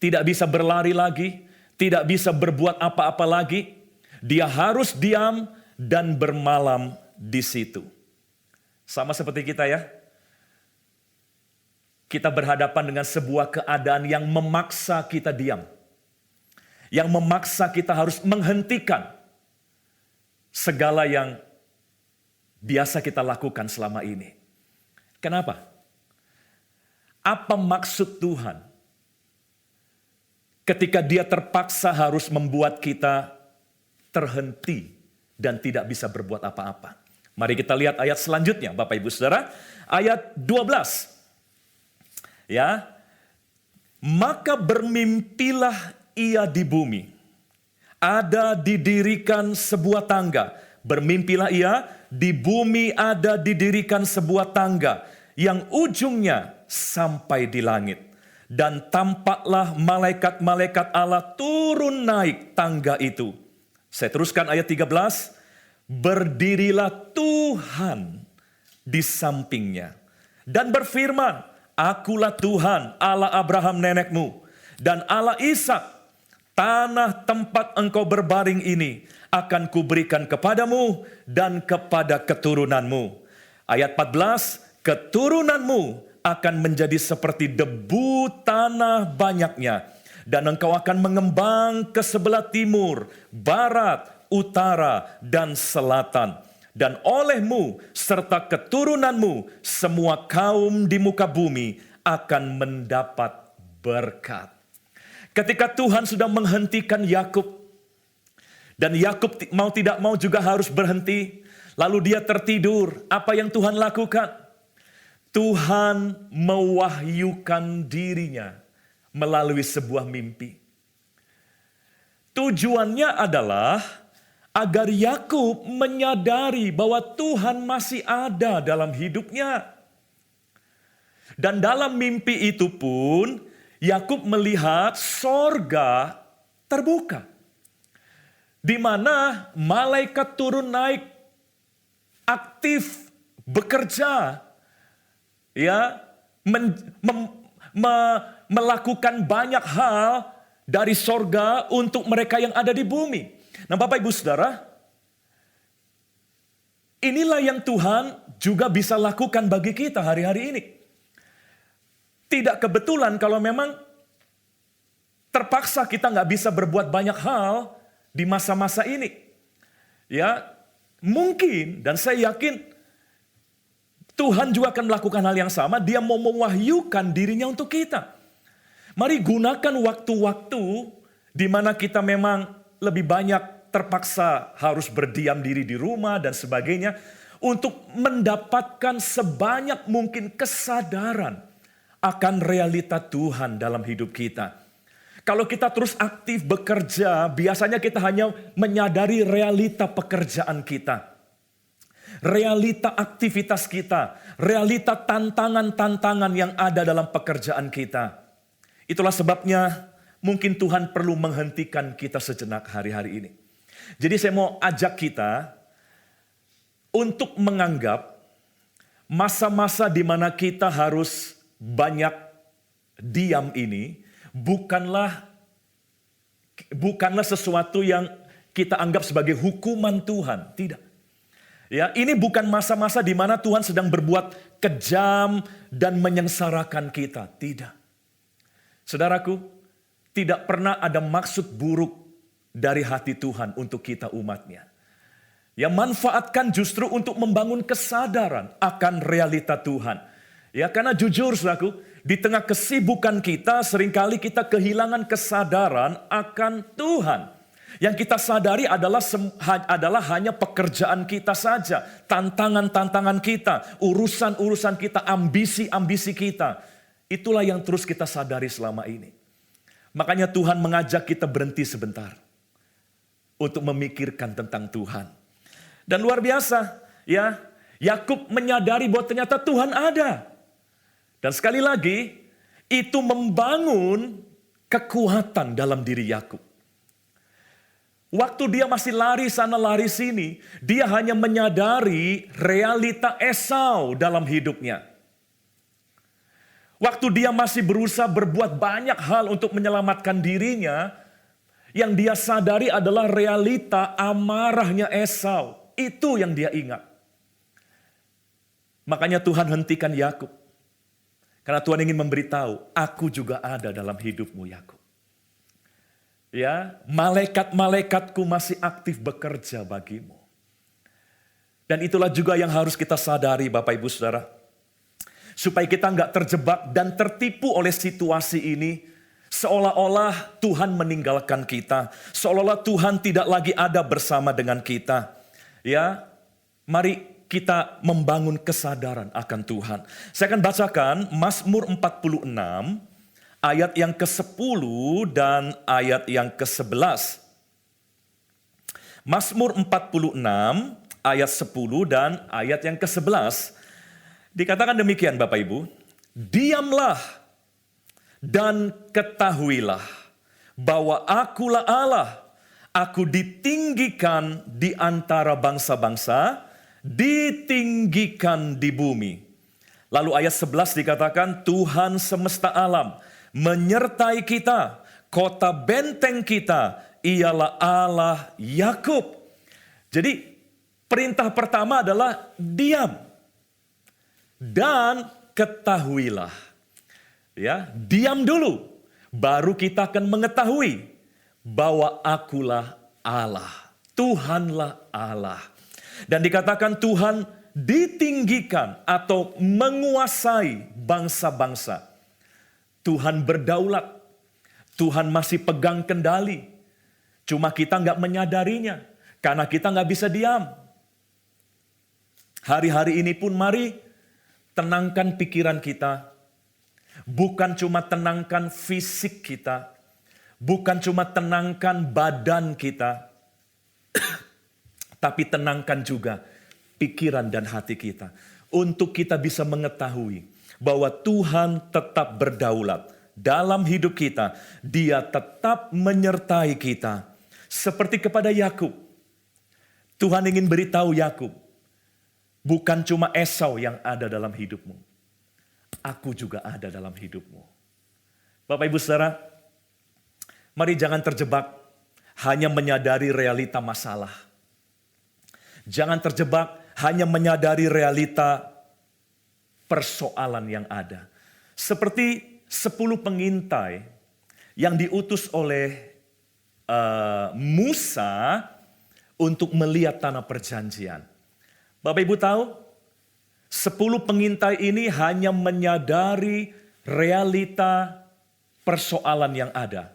tidak bisa berlari lagi, tidak bisa berbuat apa-apa lagi. Dia harus diam dan bermalam di situ. Sama seperti kita ya. Kita berhadapan dengan sebuah keadaan yang memaksa kita diam. Yang memaksa kita harus menghentikan segala yang biasa kita lakukan selama ini. Kenapa? Apa maksud Tuhan ketika Dia terpaksa harus membuat kita terhenti dan tidak bisa berbuat apa-apa? Mari kita lihat ayat selanjutnya, Bapak Ibu Saudara, ayat 12. Ya. Maka bermimpilah ia di bumi. Ada didirikan sebuah tangga. Bermimpilah ia, di bumi ada didirikan sebuah tangga yang ujungnya sampai di langit. Dan tampaklah malaikat-malaikat Allah turun naik tangga itu. Saya teruskan ayat 13. Berdirilah Tuhan di sampingnya dan berfirman, Akulah Tuhan Allah Abraham nenekmu dan Allah Ishak. Tanah tempat engkau berbaring ini akan kuberikan kepadamu dan kepada keturunanmu. Ayat 14, keturunanmu akan menjadi seperti debu tanah banyaknya. Dan engkau akan mengembang ke sebelah timur, barat, utara, dan selatan. Dan olehmu serta keturunanmu semua kaum di muka bumi akan mendapat berkat. Ketika Tuhan sudah menghentikan Yakub, dan Yakub mau tidak mau juga harus berhenti, lalu dia tertidur, apa yang Tuhan lakukan? Tuhan mewahyukan dirinya melalui sebuah mimpi. Tujuannya adalah agar Yakub menyadari bahwa Tuhan masih ada dalam hidupnya. Dan dalam mimpi itu pun Yakub melihat sorga terbuka, di mana malaikat turun naik, aktif bekerja, ya, melakukan banyak hal dari sorga untuk mereka yang ada di bumi. Nah, Bapak Ibu Saudara, inilah yang Tuhan juga bisa lakukan bagi kita hari-hari ini. Tidak kebetulan kalau memang terpaksa kita nggak bisa berbuat banyak hal di masa-masa ini. Ya, mungkin dan saya yakin Tuhan juga akan melakukan hal yang sama. Dia mau mewahyukan dirinya untuk kita. Mari gunakan waktu-waktu di mana kita memang lebih banyak terpaksa harus berdiam diri di rumah dan sebagainya, untuk mendapatkan sebanyak mungkin kesadaran akan realita Tuhan dalam hidup kita. Kalau kita terus aktif bekerja, biasanya kita hanya menyadari realita pekerjaan kita, realita aktivitas kita, realita tantangan-tantangan yang ada dalam pekerjaan kita. Itulah sebabnya mungkin Tuhan perlu menghentikan kita sejenak hari-hari ini. Jadi saya mau ajak kita untuk menganggap masa-masa di mana kita harus banyak diam ini bukanlah sesuatu yang kita anggap sebagai hukuman Tuhan, tidak. Ya, ini bukan masa-masa di mana Tuhan sedang berbuat kejam dan menyengsarakan kita. Tidak. Saudaraku, tidak pernah ada maksud buruk dari hati Tuhan untuk kita umatnya. Yang manfaatkan justru untuk membangun kesadaran akan realita Tuhan. Ya, karena jujur saudaraku, di tengah kesibukan kita seringkali kita kehilangan kesadaran akan Tuhan. Yang kita sadari adalah hanya pekerjaan kita saja, tantangan-tantangan kita, urusan-urusan kita, ambisi-ambisi kita. Itulah yang terus kita sadari selama ini. Makanya Tuhan mengajak kita berhenti sebentar untuk memikirkan tentang Tuhan. Dan luar biasa, ya, Yakub menyadari bahwa ternyata Tuhan ada. Dan sekali lagi, itu membangun kekuatan dalam diri Yakub. Waktu dia masih lari sana lari sini, dia hanya menyadari realita Esau dalam hidupnya. Waktu dia masih berusaha berbuat banyak hal untuk menyelamatkan dirinya, yang dia sadari adalah realita amarahnya Esau. Itu yang dia ingat. Makanya Tuhan hentikan Yakub. Karena Tuhan ingin memberitahu, aku juga ada dalam hidupmu Yakub. Ya, malaikat-malaikatku masih aktif bekerja bagimu. Dan itulah juga yang harus kita sadari Bapak Ibu Saudara. Supaya kita nggak terjebak dan tertipu oleh situasi ini. Seolah-olah Tuhan meninggalkan kita. Seolah-olah Tuhan tidak lagi ada bersama dengan kita. Ya, mari kita membangun kesadaran akan Tuhan. Saya akan bacakan Mazmur 46. Ayat yang ke-10 dan ayat yang ke-11. Mazmur 46 ayat 10 dan ayat yang ke-11. Dikatakan demikian Bapak Ibu. Diamlah dan ketahuilah bahwa akulah Allah. Aku ditinggikan di antara bangsa-bangsa, ditinggikan di bumi. Lalu ayat 11 dikatakan Tuhan semesta alam menyertai kita, kota benteng kita, ialah Allah Yakub. Jadi perintah pertama adalah diam dan ketahuilah. Ya, diam dulu, baru kita akan mengetahui bahwa akulah Allah, Tuhanlah Allah. Dan dikatakan Tuhan ditinggikan atau menguasai bangsa-bangsa. Tuhan berdaulat, Tuhan masih pegang kendali. Cuma kita nggak menyadarinya, karena kita nggak bisa diam. Hari-hari ini pun mari tenangkan pikiran kita. Bukan cuma tenangkan fisik kita, bukan cuma tenangkan badan kita, tapi tenangkan juga pikiran dan hati kita. Untuk kita bisa mengetahui bahwa Tuhan tetap berdaulat dalam hidup kita. Dia tetap menyertai kita. Seperti kepada Yakub. Tuhan ingin beritahu Yakub, bukan cuma Esau yang ada dalam hidupmu. Aku juga ada dalam hidupmu. Bapak Ibu Saudara, mari jangan terjebak hanya menyadari realita masalah. Jangan terjebak hanya menyadari realita persoalan yang ada. Seperti 10 pengintai yang diutus oleh Musa untuk melihat tanah perjanjian. Bapak Ibu tahu, 10 pengintai ini hanya menyadari realita persoalan yang ada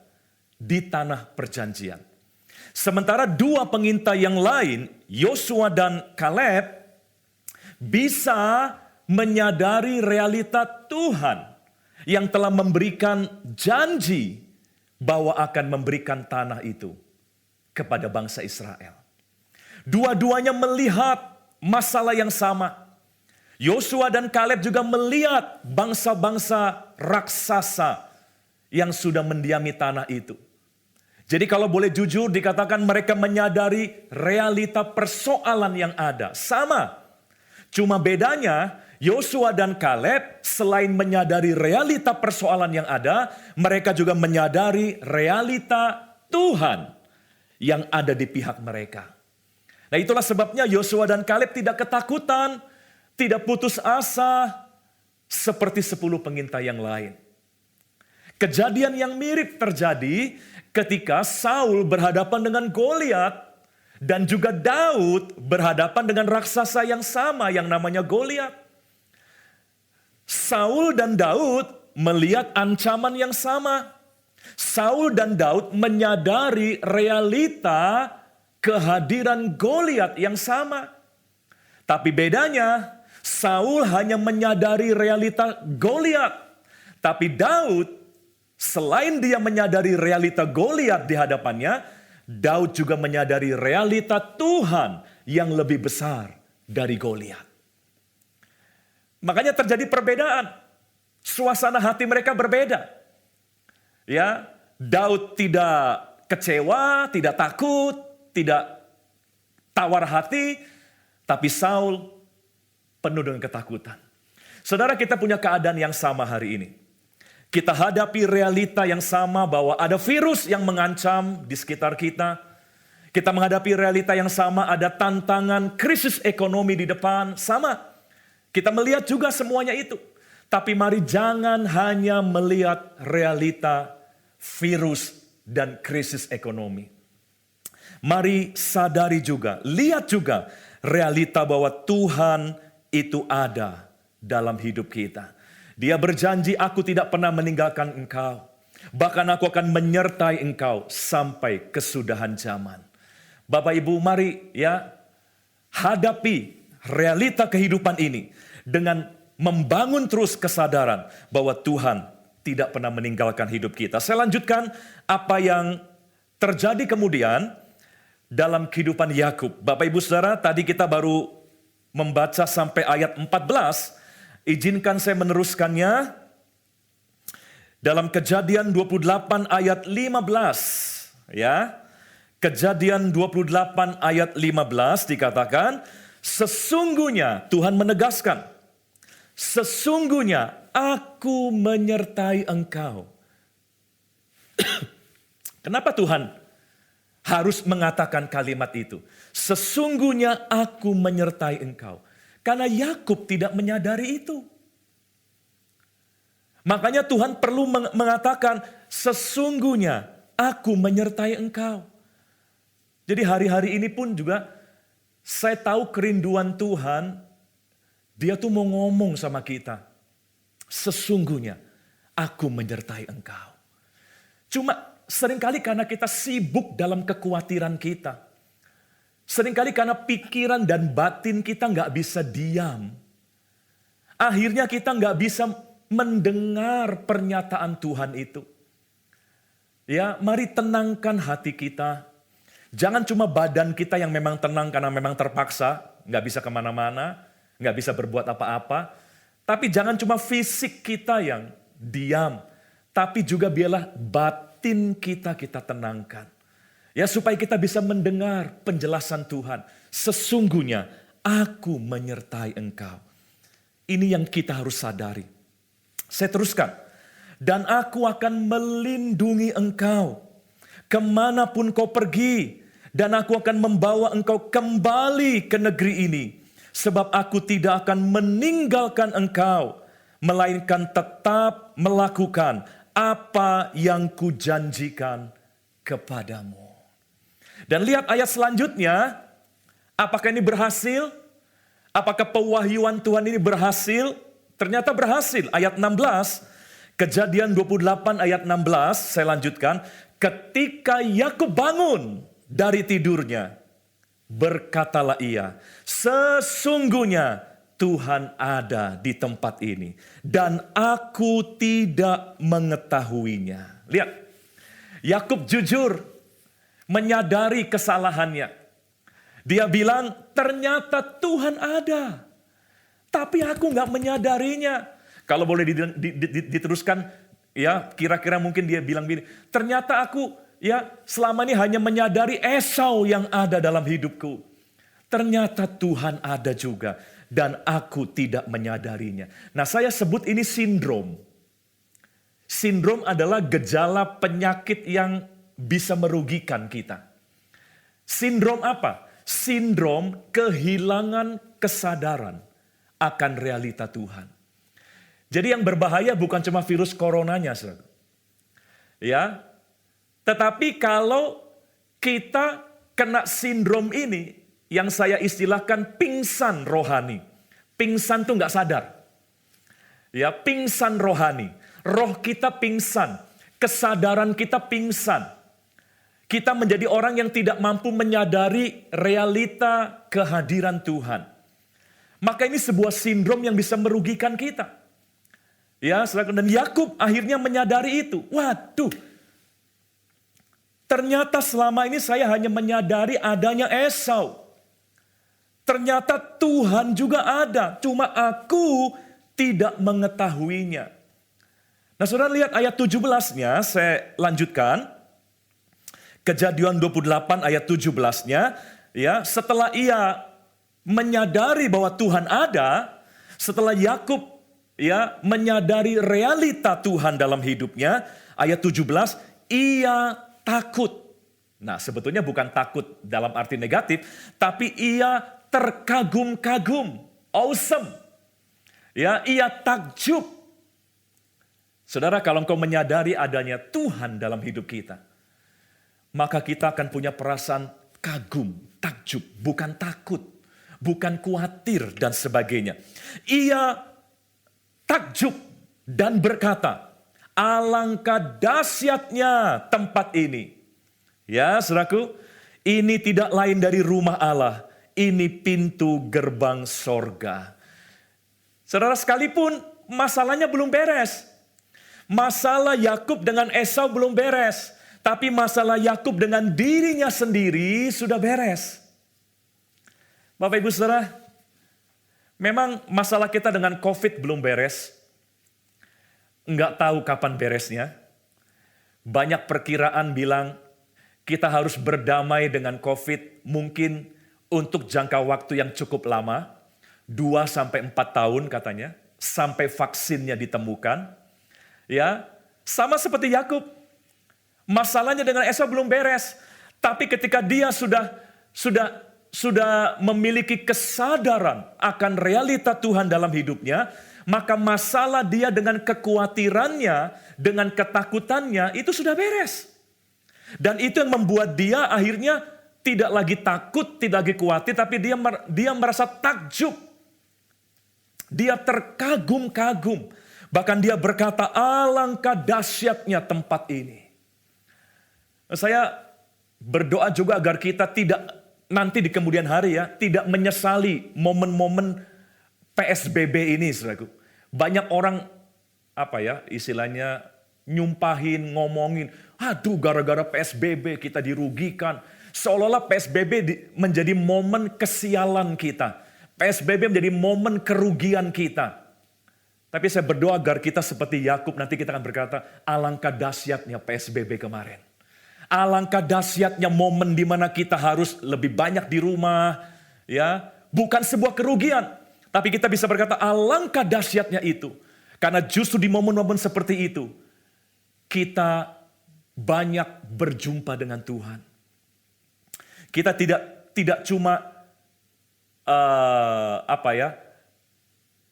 di tanah perjanjian. Sementara 2 pengintai yang lain, Yosua dan Kaleb, bisa menyadari realita Tuhan yang telah memberikan janji bahwa akan memberikan tanah itu kepada bangsa Israel. Dua-duanya melihat masalah yang sama. Yosua dan Kaleb juga melihat bangsa-bangsa raksasa yang sudah mendiami tanah itu. Jadi kalau boleh jujur dikatakan mereka menyadari realita persoalan yang ada. Sama. Cuma bedanya Yosua dan Kaleb selain menyadari realita persoalan yang ada, mereka juga menyadari realita Tuhan yang ada di pihak mereka. Nah itulah sebabnya Yosua dan Kaleb tidak ketakutan, tidak putus asa seperti 10 pengintai yang lain. Kejadian yang mirip terjadi ketika Saul berhadapan dengan Goliat dan juga Daud berhadapan dengan raksasa yang sama yang namanya Goliat. Saul dan Daud melihat ancaman yang sama. Saul dan Daud menyadari realita kehadiran Goliat yang sama. Tapi bedanya, Saul hanya menyadari realita Goliat. Tapi Daud, selain dia menyadari realita Goliat di hadapannya, Daud juga menyadari realita Tuhan yang lebih besar dari Goliat. Makanya terjadi perbedaan. Suasana hati mereka berbeda. Ya, Daud tidak kecewa, tidak takut, tidak tawar hati, tapi Saul penuh dengan ketakutan. Saudara, kita punya keadaan yang sama hari ini. Kita hadapi realita yang sama bahwa ada virus yang mengancam di sekitar kita. Kita menghadapi realita yang sama, ada tantangan krisis ekonomi di depan, sama. Kita melihat juga semuanya itu. Tapi mari jangan hanya melihat realita virus dan krisis ekonomi. Mari sadari juga, lihat juga realita bahwa Tuhan itu ada dalam hidup kita. Dia berjanji, aku tidak pernah meninggalkan engkau. Bahkan aku akan menyertai engkau sampai kesudahan zaman. Bapak Ibu, mari ya hadapi realita kehidupan ini dengan membangun terus kesadaran bahwa Tuhan tidak pernah meninggalkan hidup kita. Saya lanjutkan apa yang terjadi kemudian dalam kehidupan Yakub. Bapak Ibu Saudara, tadi kita baru membaca sampai ayat 14. Izinkan saya meneruskannya. Dalam Kejadian 28 ayat 15, ya. Kejadian 28 ayat 15 dikatakan, sesungguhnya Tuhan menegaskan, sesungguhnya aku menyertai engkau. Kenapa Tuhan harus mengatakan kalimat itu? Sesungguhnya aku menyertai engkau. Karena Yakub tidak menyadari itu. Makanya Tuhan perlu mengatakan, sesungguhnya aku menyertai engkau. Jadi hari-hari ini pun juga saya tahu kerinduan Tuhan. Dia tuh mau ngomong sama kita. Sesungguhnya aku menyertai engkau. Cuma seringkali karena kita sibuk dalam kekhawatiran kita. Seringkali karena pikiran dan batin kita nggak bisa diam. Akhirnya kita nggak bisa mendengar pernyataan Tuhan itu. Ya, mari tenangkan hati kita. Jangan cuma badan kita yang memang tenang karena memang terpaksa, nggak bisa kemana-mana, nggak bisa berbuat apa-apa. Tapi jangan cuma fisik kita yang diam, tapi juga biarlah batin kita tenangkan. Ya, supaya kita bisa mendengar penjelasan Tuhan. Sesungguhnya aku menyertai engkau. Ini yang kita harus sadari. Saya teruskan. Dan aku akan melindungi engkau kemanapun kau pergi. Dan aku akan membawa engkau kembali ke negeri ini. Sebab aku tidak akan meninggalkan engkau, melainkan tetap melakukan apa yang kujanjikan kepadamu. Dan lihat ayat selanjutnya, apakah ini berhasil? Apakah pewahyuan Tuhan ini berhasil? Ternyata berhasil. Ayat 16, Kejadian 28 ayat 16, saya lanjutkan. Ketika Yakub bangun dari tidurnya, berkatalah ia, sesungguhnya Tuhan ada di tempat ini dan aku tidak mengetahuinya. Lihat, Yakub jujur menyadari kesalahannya. Dia bilang, ternyata Tuhan ada, tapi aku nggak menyadarinya. Kalau boleh diteruskan, ya kira-kira mungkin dia bilang begini, ternyata aku ya selama ini hanya menyadari Esau yang ada dalam hidupku. Ternyata Tuhan ada juga dan aku tidak menyadarinya. Nah, saya sebut ini sindrom. Sindrom adalah gejala penyakit yang bisa merugikan kita. Sindrom apa? sindrom kehilangan kesadaran akan realita Tuhan. Jadi yang berbahaya bukan cuma virus coronanya, saudara. Ya, tetapi kalau kita kena sindrom ini, yang saya istilahkan pingsan rohani. Pingsan tuh nggak sadar. Ya, pingsan rohani. Roh kita pingsan, kesadaran kita pingsan. Kita menjadi orang yang tidak mampu menyadari realita kehadiran Tuhan. Maka ini sebuah sindrom yang bisa merugikan kita. Ya, dan Yakub akhirnya menyadari itu. Waduh, ternyata selama ini saya hanya menyadari adanya Esau. Ternyata Tuhan juga ada, cuma aku tidak mengetahuinya. Nah, saudara lihat ayat 17-nya, saya lanjutkan. Kejadian 28 ayat 17-nya, ya, setelah ia menyadari bahwa Tuhan ada, setelah Yakub ya menyadari realita Tuhan dalam hidupnya, ayat 17, ia takut. Nah, sebetulnya bukan takut dalam arti negatif, tapi ia terkagum-kagum, awesome. Ya, ia takjub. Saudara, kalau engkau menyadari adanya Tuhan dalam hidup kita, maka kita akan punya perasaan kagum, takjub, bukan takut, bukan khawatir dan sebagainya. Ia takjub dan berkata, alangkah dahsyatnya tempat ini. Ya, saudaraku, ini tidak lain dari rumah Allah. Ini pintu gerbang sorga. Saudara, sekalipun masalahnya belum beres. Masalah Yakub dengan Esau belum beres. Tapi masalah Yakub dengan dirinya sendiri sudah beres. Bapak Ibu Saudara, memang masalah kita dengan COVID belum beres. Enggak tahu kapan beresnya. Banyak perkiraan bilang kita harus berdamai dengan COVID mungkin untuk jangka waktu yang cukup lama. 2-4 tahun katanya. Sampai vaksinnya ditemukan. Ya, sama seperti Yakub. Masalahnya dengan Esau belum beres. Tapi ketika dia sudah memiliki kesadaran akan realita Tuhan dalam hidupnya, maka masalah dia dengan kekhawatirannya, dengan ketakutannya, itu sudah beres. Dan itu yang membuat dia akhirnya tidak lagi takut, tidak lagi khawatir, tapi dia merasa takjub. Dia terkagum-kagum. Bahkan dia berkata, alangkah dahsyatnya tempat ini. Saya berdoa juga agar kita tidak nanti di kemudian hari ya, tidak menyesali momen-momen PSBB ini, saudaraku. Banyak orang, istilahnya nyumpahin, ngomongin, aduh gara-gara PSBB kita dirugikan. Seolah-olah PSBB menjadi momen kesialan kita. PSBB menjadi momen kerugian kita. Tapi saya berdoa agar kita seperti Yakub, nanti kita akan berkata, alangkah dahsyatnya PSBB kemarin. Alangkah dahsyatnya momen di mana kita harus lebih banyak di rumah, ya, bukan sebuah kerugian, tapi kita bisa berkata alangkah dahsyatnya itu, karena justru di momen-momen seperti itu kita banyak berjumpa dengan Tuhan. Kita tidak cuma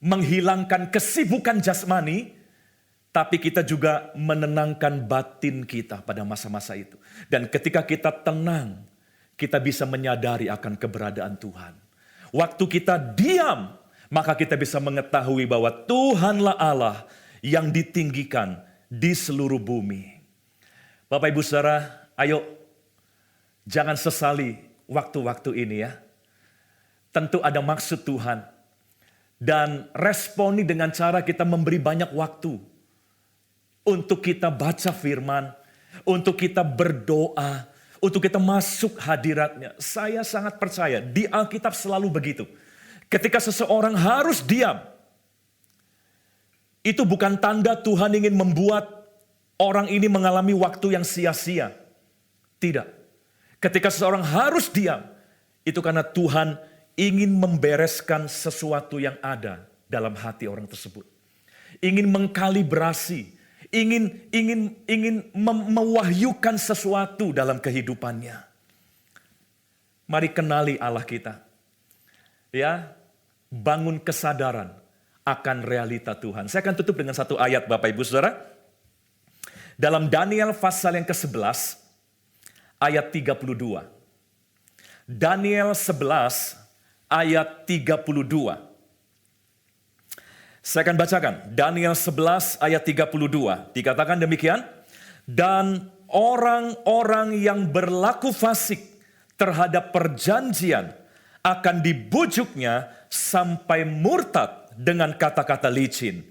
menghilangkan kesibukan jasmani, tapi kita juga menenangkan batin kita pada masa-masa itu. Dan ketika kita tenang, kita bisa menyadari akan keberadaan Tuhan. Waktu kita diam, maka kita bisa mengetahui bahwa Tuhanlah Allah yang ditinggikan di seluruh bumi. Bapak Ibu Saudara, ayo jangan sesali waktu-waktu ini ya. Tentu ada maksud Tuhan. Dan responi dengan cara kita memberi banyak waktu. Untuk kita baca firman, untuk kita berdoa, untuk kita masuk hadiratnya. Saya sangat percaya di Alkitab selalu begitu. Ketika seseorang harus diam, itu bukan tanda Tuhan ingin membuat orang ini mengalami waktu yang sia-sia. Tidak. Ketika seseorang harus diam, itu karena Tuhan ingin membereskan sesuatu yang ada dalam hati orang tersebut. Ingin mengkalibrasi, ingin mewahyukan sesuatu dalam kehidupannya. Mari kenali Allah kita. Ya, bangun kesadaran akan realita Tuhan. Saya akan tutup dengan satu ayat Bapak Ibu Saudara. Dalam Daniel pasal yang ke-11 ayat 32. Daniel 11 ayat 32. Saya akan bacakan. Daniel 11 ayat 32. Dikatakan demikian. Dan orang-orang yang berlaku fasik terhadap perjanjian akan dibujuknya sampai murtad dengan kata-kata licin.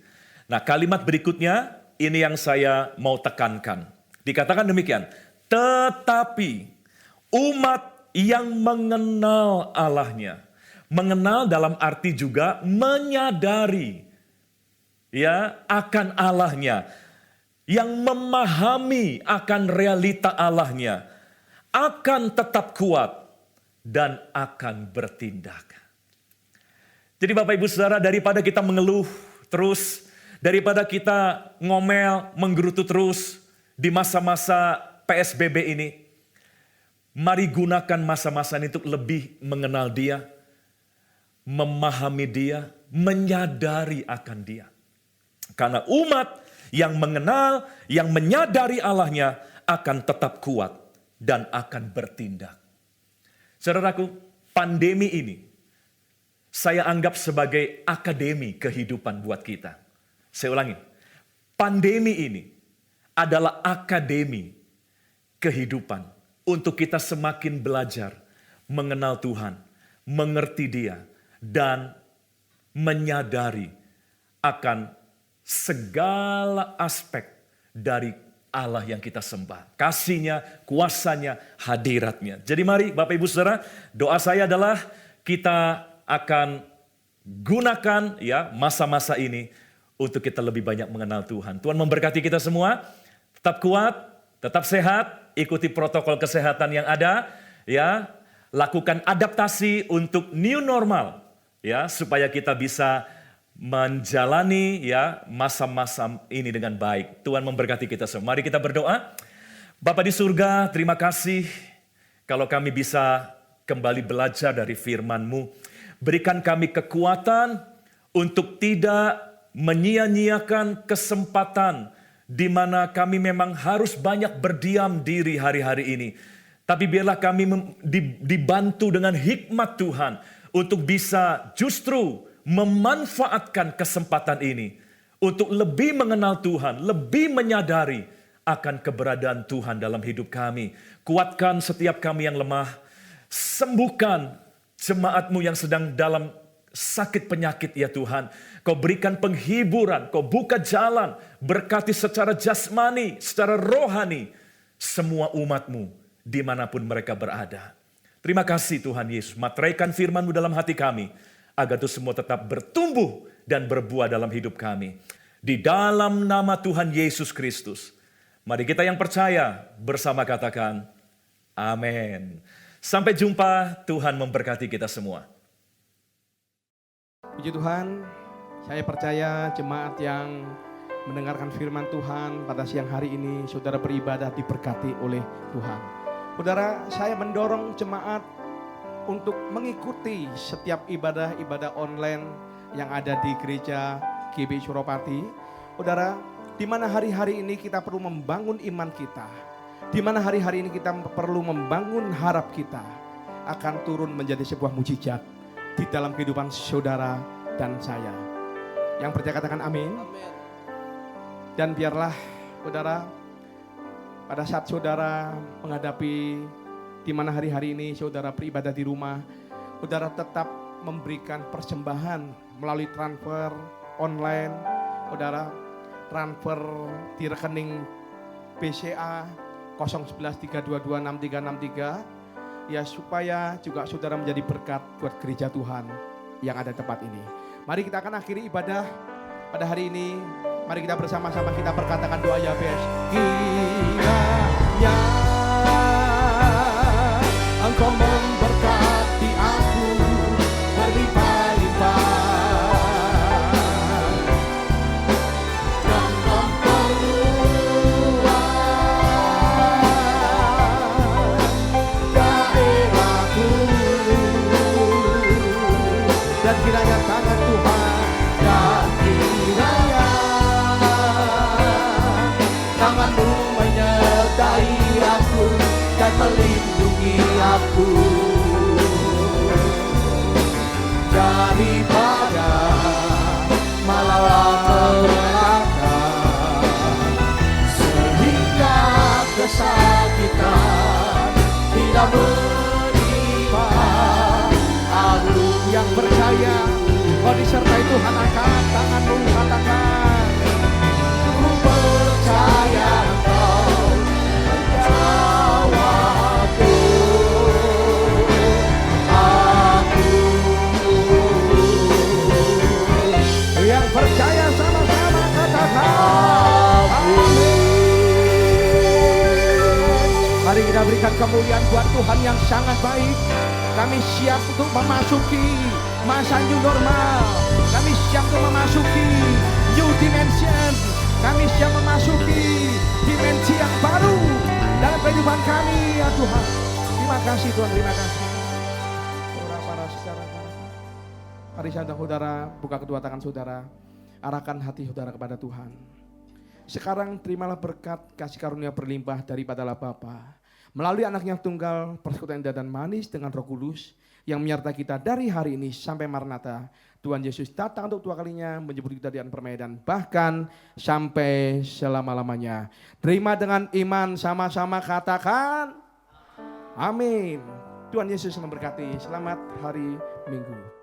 Nah, kalimat berikutnya ini yang saya mau tekankan. Dikatakan demikian. Tetapi umat yang mengenal Allahnya. Mengenal dalam arti juga menyadari ya akan Allahnya. Yang memahami akan realita Allahnya. Akan tetap kuat dan akan bertindak. Jadi Bapak Ibu Saudara, daripada kita mengeluh terus, daripada kita ngomel, menggerutu terus di masa-masa PSBB ini, mari gunakan masa-masa ini untuk lebih mengenal Dia, memahami Dia, menyadari akan Dia. Karena umat yang mengenal, yang menyadari Allahnya akan tetap kuat dan akan bertindak. Saudaraku, pandemi ini saya anggap sebagai akademi kehidupan buat kita. Saya ulangi, pandemi ini adalah akademi kehidupan untuk kita semakin belajar mengenal Tuhan, mengerti Dia, dan menyadari akan segala aspek dari Allah yang kita sembah. Kasih-Nya, kuasa-Nya, hadirat-Nya. Jadi mari Bapak Ibu Saudara, doa saya adalah kita akan gunakan ya masa-masa ini untuk kita lebih banyak mengenal Tuhan. Tuhan memberkati kita semua. Tetap kuat, tetap sehat, ikuti protokol kesehatan yang ada ya. Lakukan adaptasi untuk new normal ya supaya kita bisa menjalani ya masa-masa ini dengan baik. Tuhan memberkati kita semua. Mari kita berdoa. Bapa di surga, terima kasih kalau kami bisa kembali belajar dari firman-Mu. Berikan kami kekuatan untuk tidak menyia-nyiakan kesempatan di mana kami memang harus banyak berdiam diri hari-hari ini. Tapi biarlah kami dibantu dengan hikmat Tuhan untuk bisa justru memanfaatkan kesempatan ini untuk lebih mengenal Tuhan, lebih menyadari akan keberadaan Tuhan dalam hidup kami. Kuatkan setiap kami yang lemah, sembuhkan jemaat-Mu yang sedang dalam sakit penyakit ya Tuhan. Kau berikan penghiburan, Kau buka jalan, berkati secara jasmani, secara rohani, semua umat-Mu dimanapun mereka berada. Terima kasih Tuhan Yesus, materaikan firman-Mu dalam hati kami, agar itu semua tetap bertumbuh dan berbuah dalam hidup kami. Di dalam nama Tuhan Yesus Kristus, mari kita yang percaya bersama katakan, amin. Sampai jumpa, Tuhan memberkati kita semua. Puji Tuhan, saya percaya jemaat yang mendengarkan firman Tuhan pada siang hari ini, saudara beribadah diberkati oleh Tuhan. Saudara, saya mendorong jemaat untuk mengikuti setiap ibadah-ibadah online yang ada di gereja GB Suropati. Saudara, di mana hari-hari ini kita perlu membangun iman kita. Di mana hari-hari ini kita perlu membangun harap kita akan turun menjadi sebuah mujizat di dalam kehidupan saudara dan saya. Yang percaya katakan amin. Dan biarlah saudara, pada saat saudara menghadapi di mana hari-hari ini saudara beribadah di rumah, saudara tetap memberikan persembahan melalui transfer online, saudara transfer di rekening BCA 0113226363 ya, supaya juga saudara menjadi berkat buat gereja Tuhan yang ada di tempat ini. Mari kita akan akhiri ibadah pada hari ini. Mari kita bersama-sama kita perkatakan doa Yabes. Kiranya Engkau memberkati aku berlimpah-limpah dan memperluas daerahku. Tuhanku menyertai aku dan melindungi aku daripada malapetaka, sehingga kesakitan tidak menimpa aku. Yang percaya kau disertai Tuhan, angkat tanganmu, katakan ku percaya Kau menjawabku. Yang percaya sama-sama katakan amin. Mari kita berikan kemuliaan buat Tuhan yang sangat baik. Kami siap untuk memasuki masa new normal. Kami siap untuk memasuki new dimension. Kami siap memasuki dimensi yang baru dalam kehidupan kami, ya Tuhan. Terima kasih Tuhan, terima kasih. Mari saudara, buka kedua tangan saudara, arahkan hati saudara kepada Tuhan. Sekarang terimalah berkat kasih karunia berlimpah daripada Allah Bapa, melalui anaknya tunggal, persekutuan indah dan manis dengan Roh Kudus, yang menyertai kita dari hari ini sampai Maranatha. Tuhan Yesus datang untuk dua kalinya, menjemput kita di permainan, bahkan sampai selama-lamanya. Terima dengan iman, sama-sama katakan amin. Tuhan Yesus memberkati. Selamat hari Minggu.